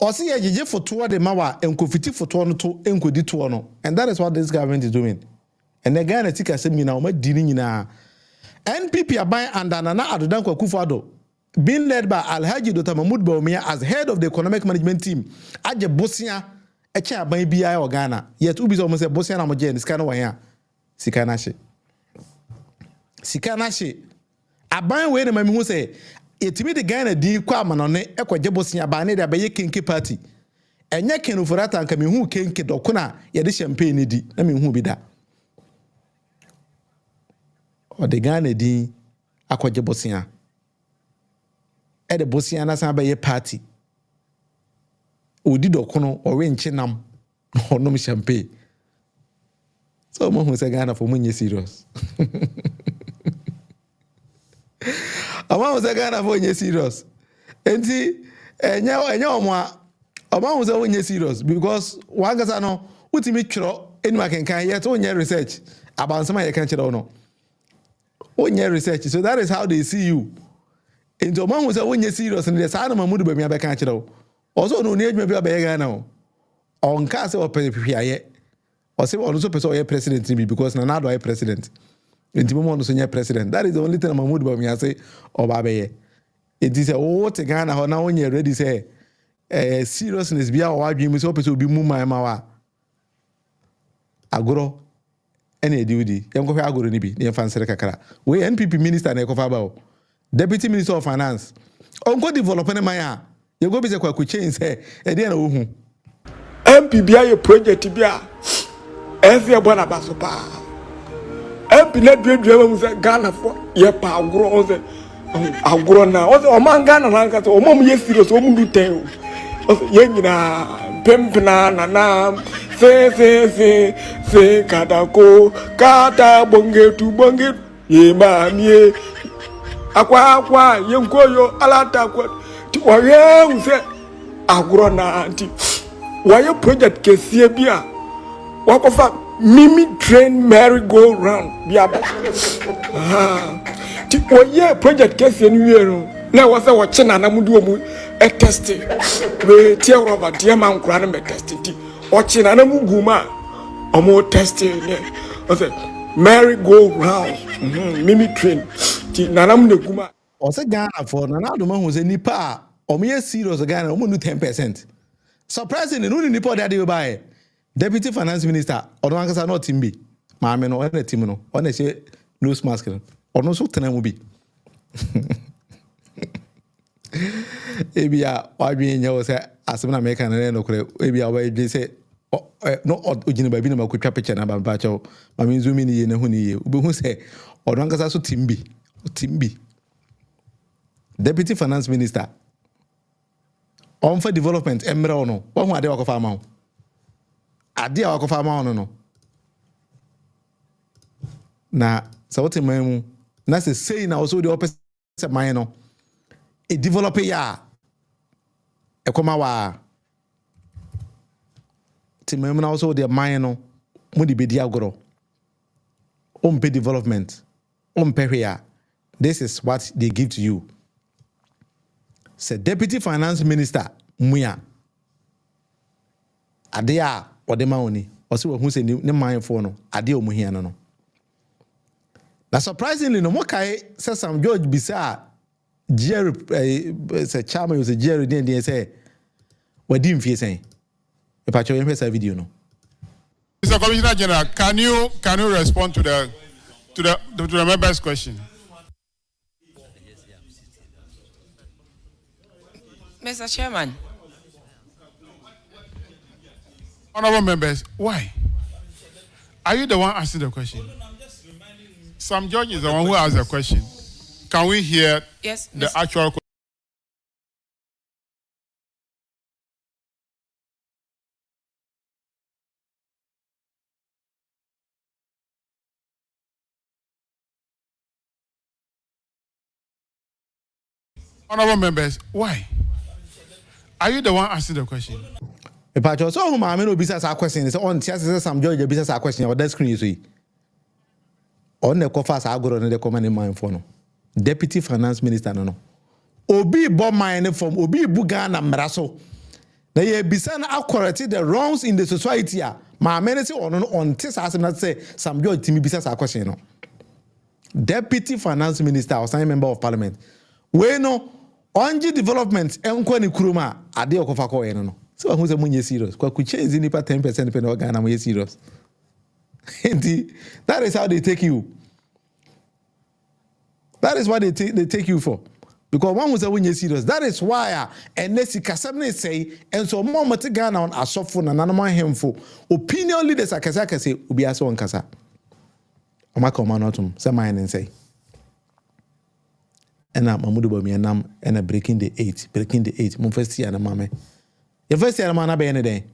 osi ye gije foto de mawa enkofiti foto no to enkodi to no, and that is what this government is doing. And the Ghana tika se mina o ma dini nyina NPP aban under Nana Adodan Akufo-Addo being led by Alhaji Dr. Mahmoud Bawumia as head of the economic management team aje bosia eche aban bia o Ghana yet ubi so mo se bosia na mo je sika no wan ya sika na she aban we na mami hu se etimi de Ghana di kwa amanone ekwaje bosia ba ne de abaye kenke party enye kenu forata nka me hu kenke dokuna ye de champagne di na me hu bi da o de Ghana di akwaje bosia e de bosia na san abaye party odi dokuno o we nchenam onom champagne so mo hu se Ghana for munye serious Ama se Ghana for nye serious. Enti enya oma wo se wonye serious because wangasa no utimi twro enu akenkan yet wonye research abansama ye kan kire no. Wonye research, so that is how they see you. Enti oma wo se wonye serious ne sa na Mahmoud Bawumia be kan kire wo. Also no ne adwuma bi abaye Ghana o. Onka se opehwiaye. O se ono so person o ye president ni because na do ye president. Enti mo no so nye president. That is the only thing Mahmoud Bawumia say obabeye. It is a what Ghana ho na onye ready say seriousness bia o adwin mi so person obi mu man ma wa. Agoro ene ediudi. Yem ko hwe agoro ni bi. Ne fansere kakra. We NPP minister na ekofa ba o. Deputy Minister of Finance. Onko development man ya. Ye go be say kwa change say e dey na wo hu. NPP aye project bia. Efe e bona ba so pa. MP na dwe mu se Ghana for ye pa agro se agro na o se o man Ghana na nka se o mom ye serious o mu du ten o se ye nyina pempna na se kadako kata bonge ye ma mie akwa ye nkoyo alata kwa ti o ye mu se agro na anti wa ye project kesie bia wakofa Mimi train merry go round biaba ti oye project case anywhere no na wa say wo china na mudu omu e test we tie roba tie man kura na me test ti o china na mugu ma omo test ne o say merry go round mimi train ti nanam na guma o say Ghana for na do ma hu say nipa a omo ye serious Ghana omo nu 10%. Surprisingly no nipa that dey buy Deputy Finance Minister, or one case not Timbi, Mamma, no, and a Timono, on a say nose mask, or no so Tenamubi. Ebia, why being yours as an American and Ebia, where they say, no, Ujina Babina could capture and about Bacho, Mammy Zumini and Huni, who say, or one case also Timbi. Deputy Finance Minister, on for development, Emrono, one more day of farm. Ade a wakofa ma ono no na so what mu na say na also the opposite man no e develop ya e koma wa timem na also the man no mu di bedi agoro pay development pay here. This is what they give to you. Say Deputy Finance Minister muya ade a odema oni osi wo hu se ne manfo no ade o muhia no. Na surprisingly no mokai say Sam George bisa Jerry say chairman was Jerry den say wadi mfie sen e pa cho yen pesa video no Mr. Commissioner General, can you respond to the member's question? Mr. Chairman. Honorable members, why? Are you the one asking the question? Sam George is the one who asked the question. Can we hear the actual question? Honorable members, why? Are you the one asking the question? Epacho, so whom I mean, business our question is on Sam George, business our question, or that screen is on the coffers I go on the command in mind for no. Deputy Finance Minister, no. Obi bomb mine from Obi Bugana Mraso. They bisan accurately the wrongs in the society. My amenity on this as not say Sam George to me business our question. No. Deputy Finance Minister or some member of Parliament. We know onji development enkwa ni kuruma ade okofa ko eno no. So who say munye serious. Kwa ku change ni pa 10% pe no Ghana munye serious. That is how they take you. That is what they take you for. Because one was a when you serious. That is why unless you can say and so more Ghana on a soft phone and another hemful. Opinion leaders are say ubi aso on kasa. Omaka omanotum say mine and say. And now Mamudu Bawumia nam and breaking the 8. Mon first year na mame. Your first year na mana be any day.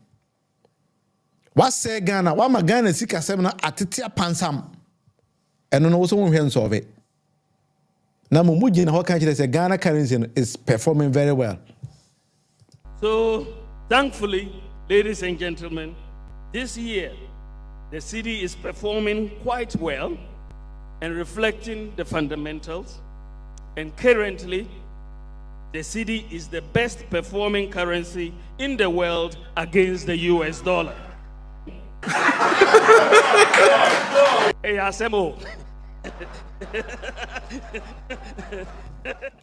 What say Ghana? What ma Ghana sika semina atitia pansam. And no also won solve it. Now Mumuji na what country say Ghana currency is performing very well. So thankfully, ladies and gentlemen, this year the city is performing quite well and reflecting the fundamentals. And currently, the cedi is the best performing currency in the world against the US dollar. Hey, Asemo.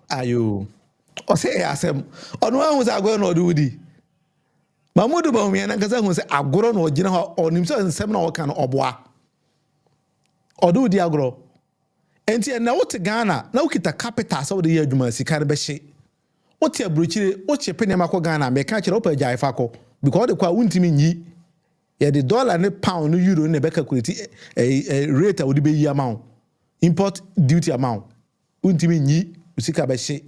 Are you? O say Asem. On one was agoro no do di. Mamudu Bawumia na kasa hu say agoro no gina ho onim so nsem na o kan oboa. Odu di agoro. Enti na wote Ghana na ukita capital so de ye adwuma sika ne be hye. Wote abrochire wo chepe ne makọ Ghana me ka kire opa jai fa ko because de kwa wuntimi nyi. Ye the dollar ne pound no euro ne be calculate rate a wo de be yi amount. Import duty amount. Wuntimi nyi sika be hye.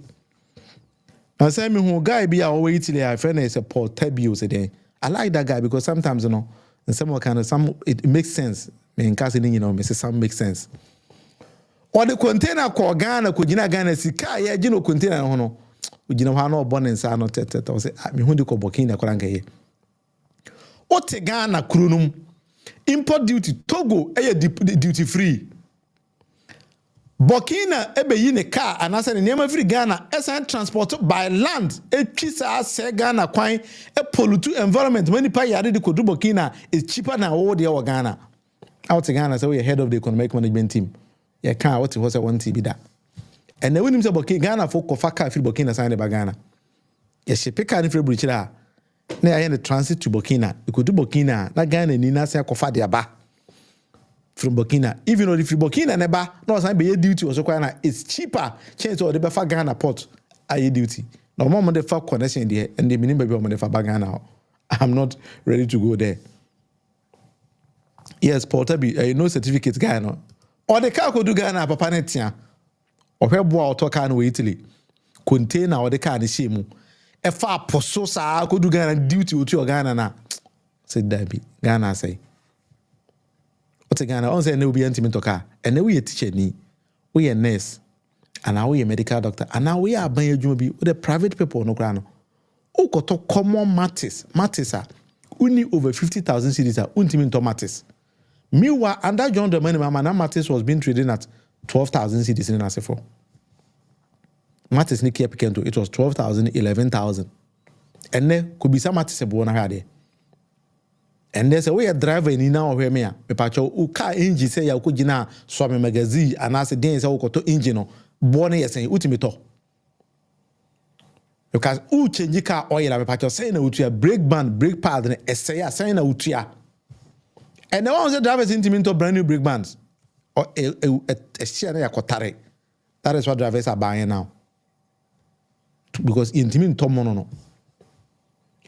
Na say me hu guy bi a wo Italy a friend is a Paul Tabio say then. I like that guy because sometimes you know in some it makes sense. Me in case you know me say some makes sense. Or the container ko Ghana ko gina Ghana sika ya gino container ho no ugina ho na obo ne nsa no tete o say me hu de ko Burkina ko ranka ye o te Ghana krunum import duty Togo duty free Burkina ebeyi ne car anasa ne nema free Ghana esan transport by land etwisa se Ghana kwan e pollute environment many pa yade de ko do Burkina is cheaper than all the Ghana out to Ghana so we head of the economic management team. You can't what was a one TB that. And then when you say Burkina Ghana for Kofaka free Burkina sign the Ghana. Yes, she pick any free bridge there. Now I had the transit to Burkina. You could do Burkina. That Ghana ni na say Kofa dia ba from Burkina. Even though if you Burkina neba, no sign be duty also quite it's cheaper. Change to the Befa Ghana port. Aye duty. No more the far connection there and the minimum be on the Faba Ghana. I'm not ready to go there. Yes, Porter be no certificate Ghana. Or the car could do Ghana papa netia. Or where boy or car no Italy. Container or the car the shame. A far poso sa could do Ghana duty to your Ghana na. Said Debbie. Ghana say. What's a Ghana? On say no be intimate car. And then we a teacher ni. We a nurse. And now we a medical doctor. And now we are buying you be with the private people no grano. O koto common matters. Matters are only over 50,000 cities are untimate matters. Meanwhile, under John the money, Mama Mattis was being traded at 12,000 cedis in Asefo. Mattis Niki Epikento, it was 12,000, 11,000. And then could be some Mattis a bona had. And there's a way a driver in now where me, a pacho, who car engine say, I could gina swami magazine, and as a dance, I will to engine, born here saying, Utimito. Because who change car oil, a pacho saying, Utia, brake band, brake pad, and essay, saying, Utia. And the one who drivers into brand new brake bands or a share kotare. That is what drivers are buying now. Because intimate to mono.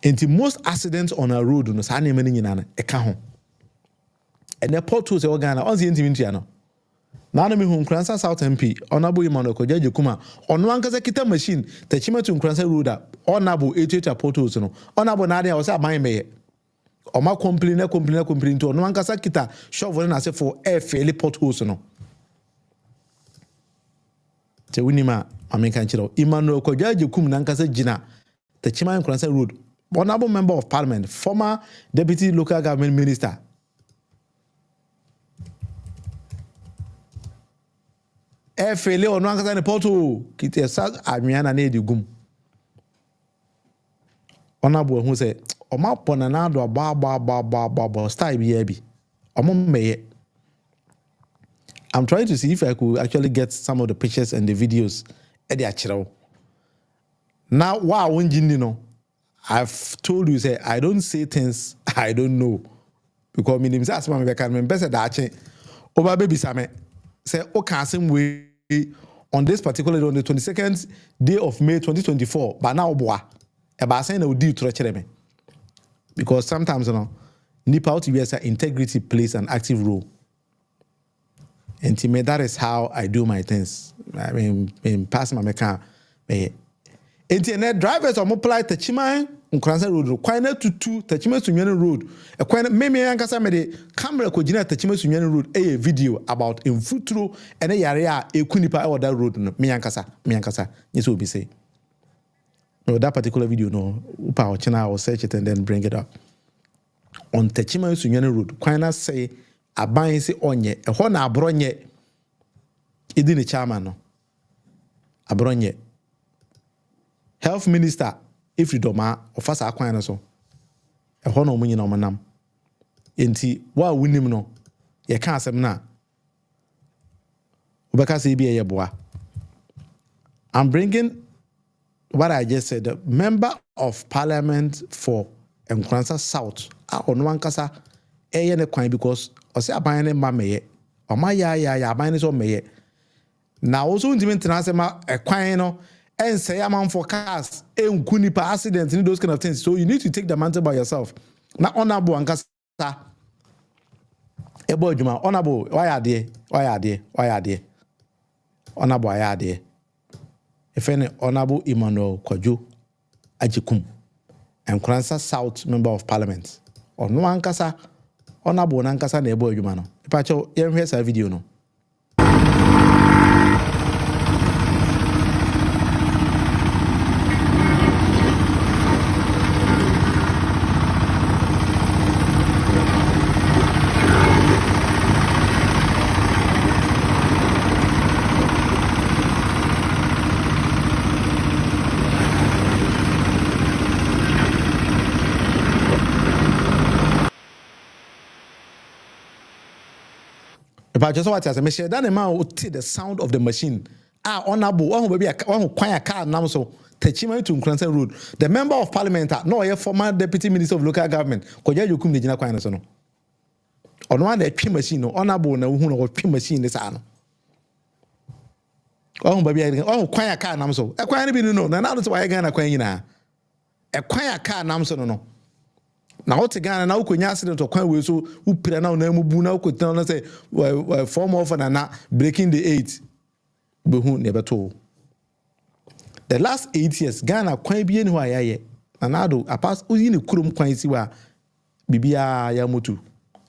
Into most accidents on a road no sa name ni nyina e ka ho. And the potholes e Ghana on the intimate no. Na me hu Nkransa South MP Honorable Emmanuel Kojaje Kuma ono ankasa kita machine techima to Nkransa road a Honorable etuatua potholes no. Honorable na dey o say aban meye. O ma complain to ono ankasa kita shovel na say for air fairly potholes no. Te winima American chiro Emmanuel Kojaje Kuma na ankasa gina techima Nkransa road. Honorable Member of Parliament, former Deputy Local Government Minister. Efele ono ankasa ne poto kiti sa anwiana na edigum. Honorable who say oma pona na do ba style bi bi. Omo meye. I'm trying to see if I could actually get some of the pictures and the videos e dey akireo. Now wa wonjini no I've told you, say, I don't say things I don't know. Because me nimsa asma me can remember say that over baby same say o can same way on this particular on the 22nd day of May 2024 but now boa e ba say na odi to me. Because sometimes you know nipa out to integrity plays an active role. And to me that is how I do my things. I mean pass my car me internet drivers are apply Techima Nkransa road kwana tutu Techima Sunyani road e kwana meme yankasa me de camera ko gina Techima Sunyani road a video about infuturo ene yare a ekunipa e that road no me yankasa nyeso obi say no that particular video no upa o channel or search it and then bring it up on Techima Sunyani road kwana say aban say onye e ho na abronye idi ne chairman no abronye Health Minister if you doma ofasa akwan no so e ho no munyi na omanam enti wa wunim no ye ka asem na obeka say bi ye boa. I'm bringing what I just said, the member of Parliament for Nkransa South ono ankasa eye ne kwan because o say aban ne ma meye o ma ya aban ne so meye na also ntimi tena asema e kwan no and say a man for cars, kunipa accidents, and those kind of things. So you need to take the mantle by yourself. Now, honorable and casta. Ebo Juma, honorable, why are they? Honorable, why are they? If any honorable Emmanuel Kojo Ajikum, and Nkransa South Member of Parliament. Or no ankasa, honorable Nankasa Nebo Jumano. Pacho, here's a video no. If I just want to say, me share that the man would take the sound of the machine. Honorable, one baby, one quiet car now so Techima to Nkransa road. The member of Parliament, no, a former Deputy Minister of Local Government, Koja Yukum de Jina Quina Sono. On one the P machine, honorable, no who know P machine this ano. Oh baby, quiet car now so. A quiet be no, now that's why I got a quina. A quiet car now so no. Now what again? Now when you accident or when we so who put now na mubu na who tell us say form of na breaking the 8, but who never told. The last 8 years, Ghana kwan bi eni ho ayaye. Anado apas uyi ne kurom kwan si wa bibia ya motu.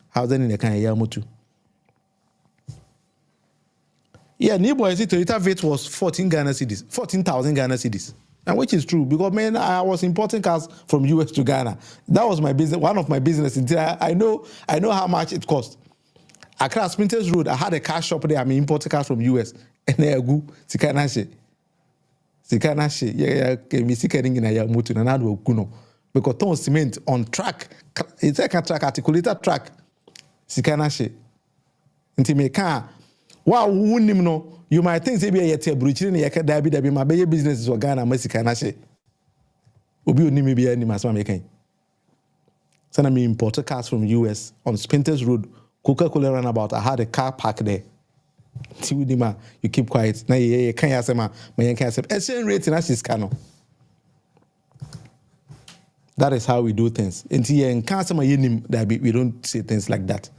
How's any kan ya motu? Yeah, neighbor is it Toyota Vit was 14,000 Ghana cedis. And which is true because man, I was importing cars from US to Ghana. That was my business, one of my business. I know how much it cost. Accra Sprinters Road, I had a car shop there. I imported cars from US. And I go Sikanashi. Yeah, me sikaring in a mutu na nado kuno. Because ton cement on track. It's like a track articulated track. Sikanashi. Inti me car. Wow, wunim no. You might think say be a yete bruchiri ne yaka dabi my be business is Ghana masika na she. Obi oni me be ani masama mekan. Send me imported cars from US on Spinters Road, Coca-Cola runabout. I had a car park there. You keep quiet. Now you can't ask my can't say exchange rate in Ashiskano. That is how we do things. Until you can't we don't say things like that.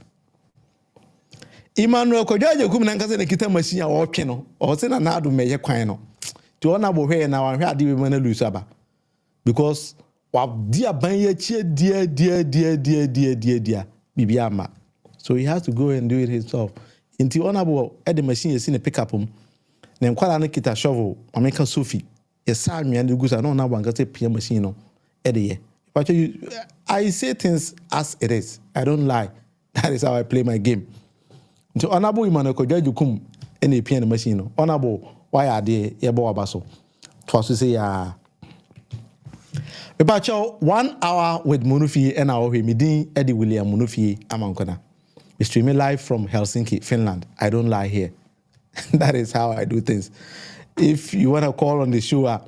Emmanuel Kojaje Kumananka and Kita machine or Keno, or Sena Nadu Mayor Quino. To honorable hair now, I'm here to lose about. Because dear Banya dear Bibiama. So he has to go and do it himself. Until honorable at the machine is in a pickup him. Then quite a Nikita shovel, American Sophie. Yes, sir, me and the goose. I don't know one got a PM machine. Eddie. But I say things as it is. I don't lie. That is how I play my game. To honorable Emmanuel Kojaje Kum NPP and machine. Honorable, why are they able abaso? To say about 1 hour with Munufi and our meeting Eddie William Munufi Amankona. We streaming live from Helsinki, Finland. I don't lie here. That is how I do things. If you want to call on the show,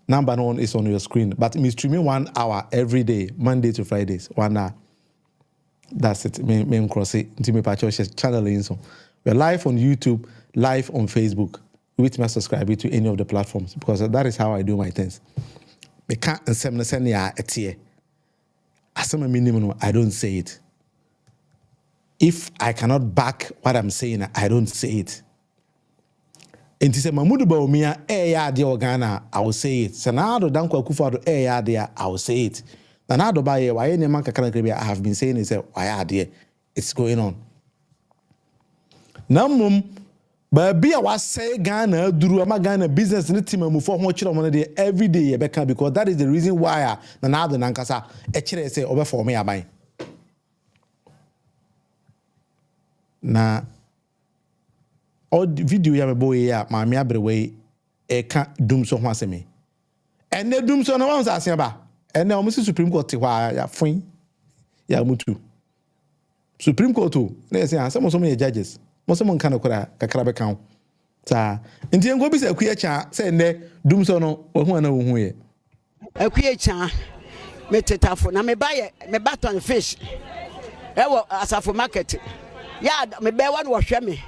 number 1 is on your screen. But me streaming 1 hour every day, Monday to Fridays, 1 hour. That's it. Me cross it. Me channel. We're live on YouTube, live on Facebook. With me subscribe to any of the platforms because that is how I do my things. Me can't send ya a tier. As a minimum, I don't say it. If I cannot back what I'm saying, I don't say it. And to say NPP and Bawumia de Ghana, I will say it. Senado Danko Akufo-Addo there, I will say it. Nanado baye why any man I have been saying is why are there? It's going on. Namum baby I was say Ghana duru ama Ghana business ni team move for money every day because that is the reason why Nanado nankasa echere say obe for me aban. Na all video ya me boy ya maami abrewe e ka dum so ho aseme. Ene dum so no wan sa asen ba. And now, Mr. Supreme Court, ya fine, ya mutu. Supreme Court, let's say, some of the judges, most of them can kakra count. Sa, and the go be a queer cha, say, ne, doom sono, or who know who ye. A queer cha, me tetafo, na me buy me baton fish. As a for market. Ya, me bear one wash me.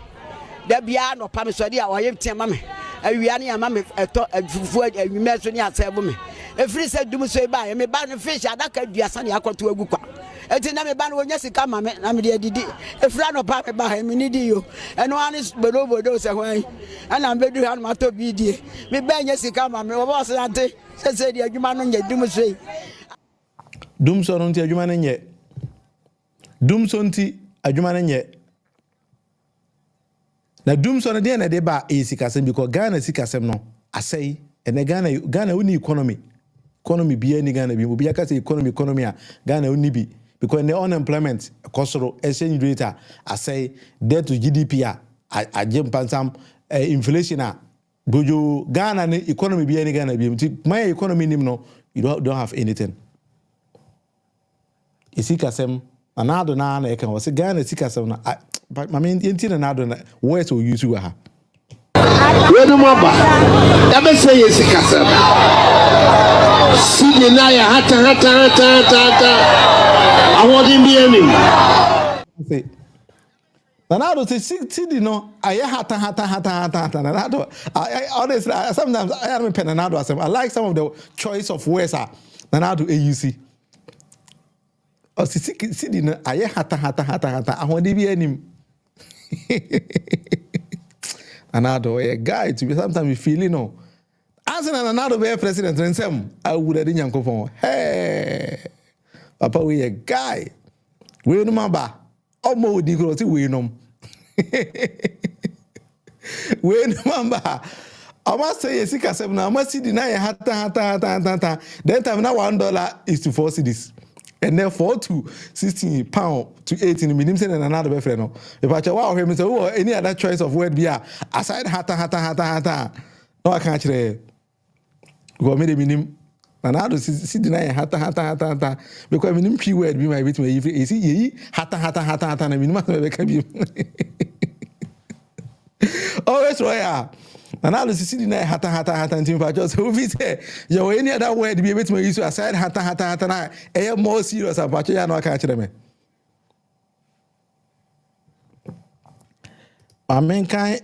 There be no pamisodi, or him tea mammy. A Riani and mammy, a food, and you mention yourself. If you said do so by me ban fish, I don't do a sunny aqua to a book. And then I ban when you come, I'm the did. If you no papa by me need you, and one is below those away, and I'm ready to have my top BD. Me ban yes, come, I'm was auntie, said the man on your doom say. Doomson on the human yet. Doomson tea, a human yet. Now Doomson again a deba is Sikasem because Ghana Sikasem no, I say, and the Ghana only economy. Economy be any Ghana be a case economy Ghana only be because the unemployment cost exchange rate I say debt to GDP I jump on some inflation bojo Ghana economy be any Ghana be my economy no you don't have anything. Isikasem another na e can was Ghana Isikasem na but I mean inti another words will use you ha. When maba ebe say Isikasem Sidi na ya hata awodi bi anim say Nanado say Sidi no aye hata Nanado I honestly sometimes I am pen Nanado I like some of the choice of words are Nanado AUC or Sidi no aye hata awodi bi anim Nanado a guy to be sometimes we feel you know as another be president and some I would have done hey Papa we a guy we no mamba omo di go ti we no we no mamba I must say Sikasem na must see deny hata then time now $1 is to 4 cedis and then 4 to 16 pound to 18 minimum say another be friend no if I wow him say oh any other choice of word be aside hata no I can't tell go me the minimum and how do see deny hata because minimum keyword be my bit me you see ye hata na minimum be can be always royal And now the city na hata until I just who say you any other word be able to use aside hata na e more serious about you no catch them. My main kind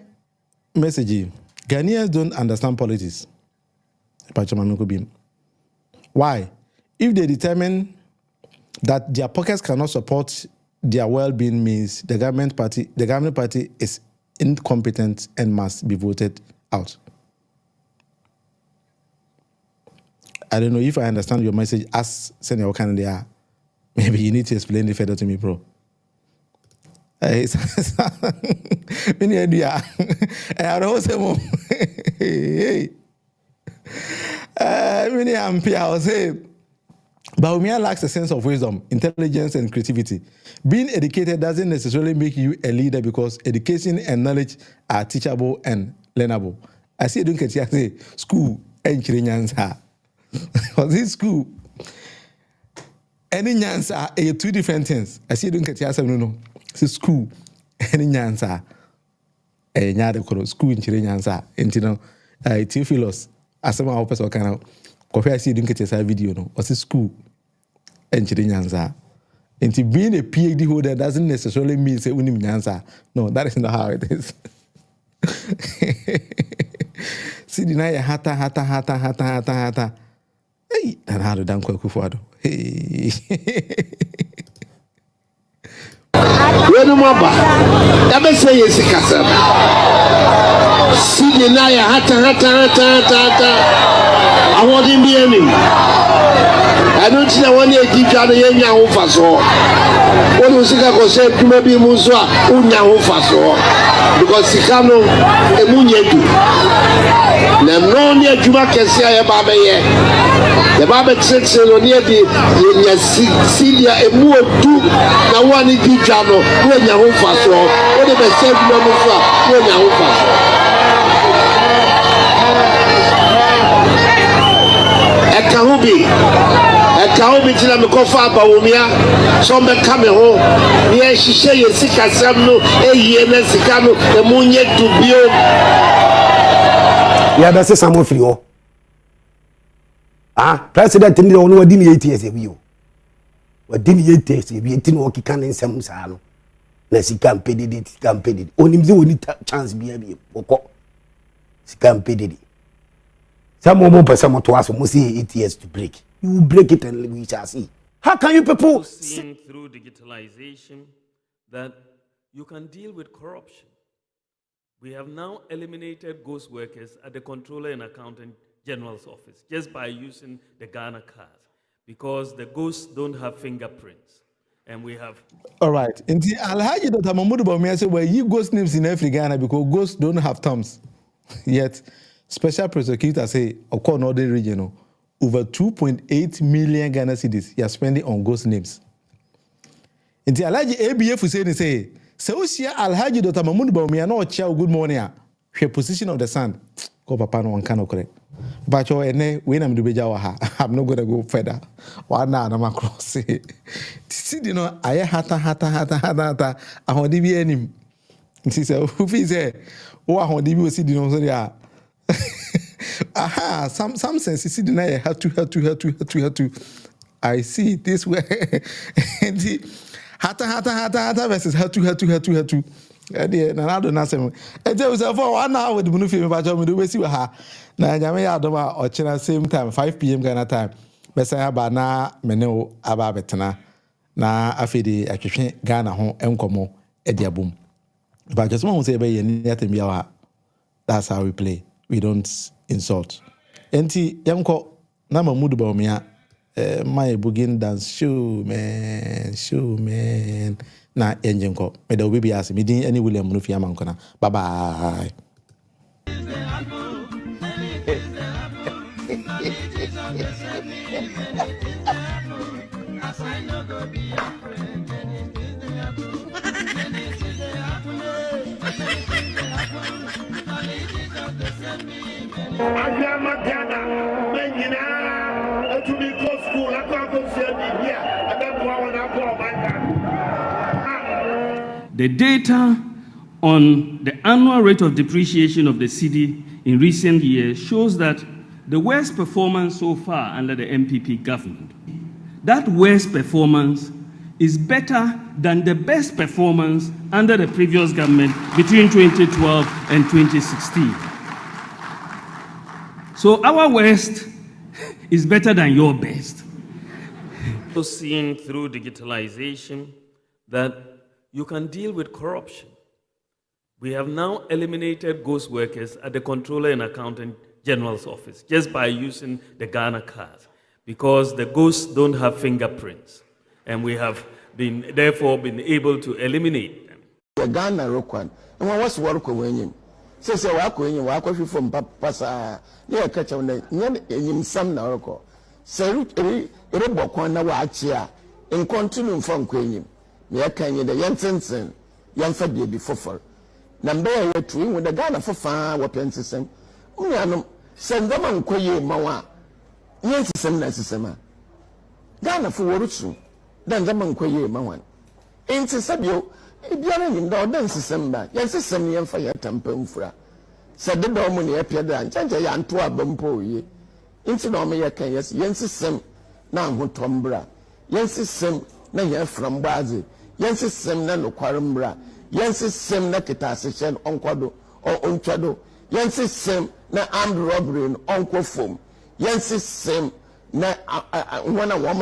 message: Ghanaians don't understand politics. Why? If they determine that their pockets cannot support their well-being, means the governing party is incompetent and must be voted out. I don't know if I understand your message as Senior Canada. Maybe you need to explain it further to me, bro. Many idea. I don't say hey. Many ampere, I will say, Bawumia lacks a sense of wisdom, intelligence, and creativity. Being educated doesn't necessarily make you a leader because education and knowledge are teachable and learnable. I see, don't get you say school and nyansa. Because this school, any nyansa are two different things. I see, don't get you say no. It's school, any nyansa, a nyade school in nyansa. And you know, Theophilus. As someone who person kind of coffee, I see you don't get a video no. What's school? Engineering answer. And to being a PhD holder doesn't necessarily mean say unim answer. No, that is not how it is. See the hata. Hey, and how to done Kufuado. Hey. When maba, that say yes, Casam. See the Naya hata. I want him be any. I don't see one year deep down the Yenya Hofaso. What was it I said to maybe Muswa, Unya Hofaso? Because Sikano, a Munyedu. Nemonia Juma Kessia Babaye. The Babet said, near the Celia, a more two, now one in deep channel, when your Hofaso, what if I said no Muswa, when your Hofaso? Ekahubi tina mekofa Bawumia so me kame ho ye hihye ye sikasam no eyiye na sika no emunye dubio ya da se samo firi ho president ni ono wadi ni 8 years ebi o wadi ni 8 years ebi enti no okika ne nsam saa no na sika mpedidi onimze woni chance bia bi okọ sika mpedidi some more person to ask must see 8 years to break. You break it and we shall see. How can you people seeing through digitalization that you can deal with corruption? We have now eliminated ghost workers at the Controller and Accountant General's office just by using the Ghana card because the ghosts don't have fingerprints. And we have. All right. And the Alhaji Dr. Mahmoud Bawumia said, well, you ghost names in every Ghana because ghosts don't have thumbs. Yet, special prosecutor say, across Northern region, over 2.8 million Ghana cedis you are spending on ghost names. And the Alhaji ABF say, Sausia Alhaji Dr. Mahmoud Bawumia no chair good morning. Her position of the sun. Go papa no one can correct. But you when I'm I'm not gonna go further. One now I'm across. See, you know, I hata. I want to be any. She said, who is oh, I want to be see the no so aha, some sense see the night have to. I see it this way. And the hata versus have to. Na I don't answer. And there was a for 1 hour with the movie about John we see her. Na nyame ya adoma o chena same time 5 p.m. Ghana time. Besa ba na meneo aba betena. Na afidi atwetwe Ghana ho enkomo edi abom. But just want to say be yen yatemia. That's how we play. We don't insult. Enti yanko na Mahmoud Bawumia my bugin dance show man. Na enjenko me da obi biase me din any William no fia mankona. Bye bye. The data on the annual rate of depreciation of the cedi in recent years shows that the worst performance so far under the NPP government, that worst performance is better than the best performance under the previous government between 2012 and 2016. So our worst is better than your best. Seeing through digitalization that you can deal with corruption. We have now eliminated ghost workers at the Controller and Accountant General's office just by using the Ghana card, because the ghosts don't have fingerprints, and we have therefore been able to eliminate them. The Ghana Rokwan, and what was work when you say, Wako from Pasa, near Catcher, in some Naroko. Say, Rebokwana Wachia, in continuum from Queen, near Kanye, the Yansen, Yanfa before. Number two with the Ghana for far weapons system. Send them on Koye Mawa. Yes, some necessary. Ghana for Worusu. Then them on Koye Mawan. Ain't Sabio, if you're in the dance system, yes, some young fire temper. Said the Domini appeared and Chanja Yantua Bumpo ye. Into Nomia Kayas, yes, some now who tombra. Yes, some na from Bazi. Yes, some na no quarumbra. Yes, sem na kitaseshen onkwado or onchado. Yes, sem na armed robbery on onko form. Yes, sem na one woman.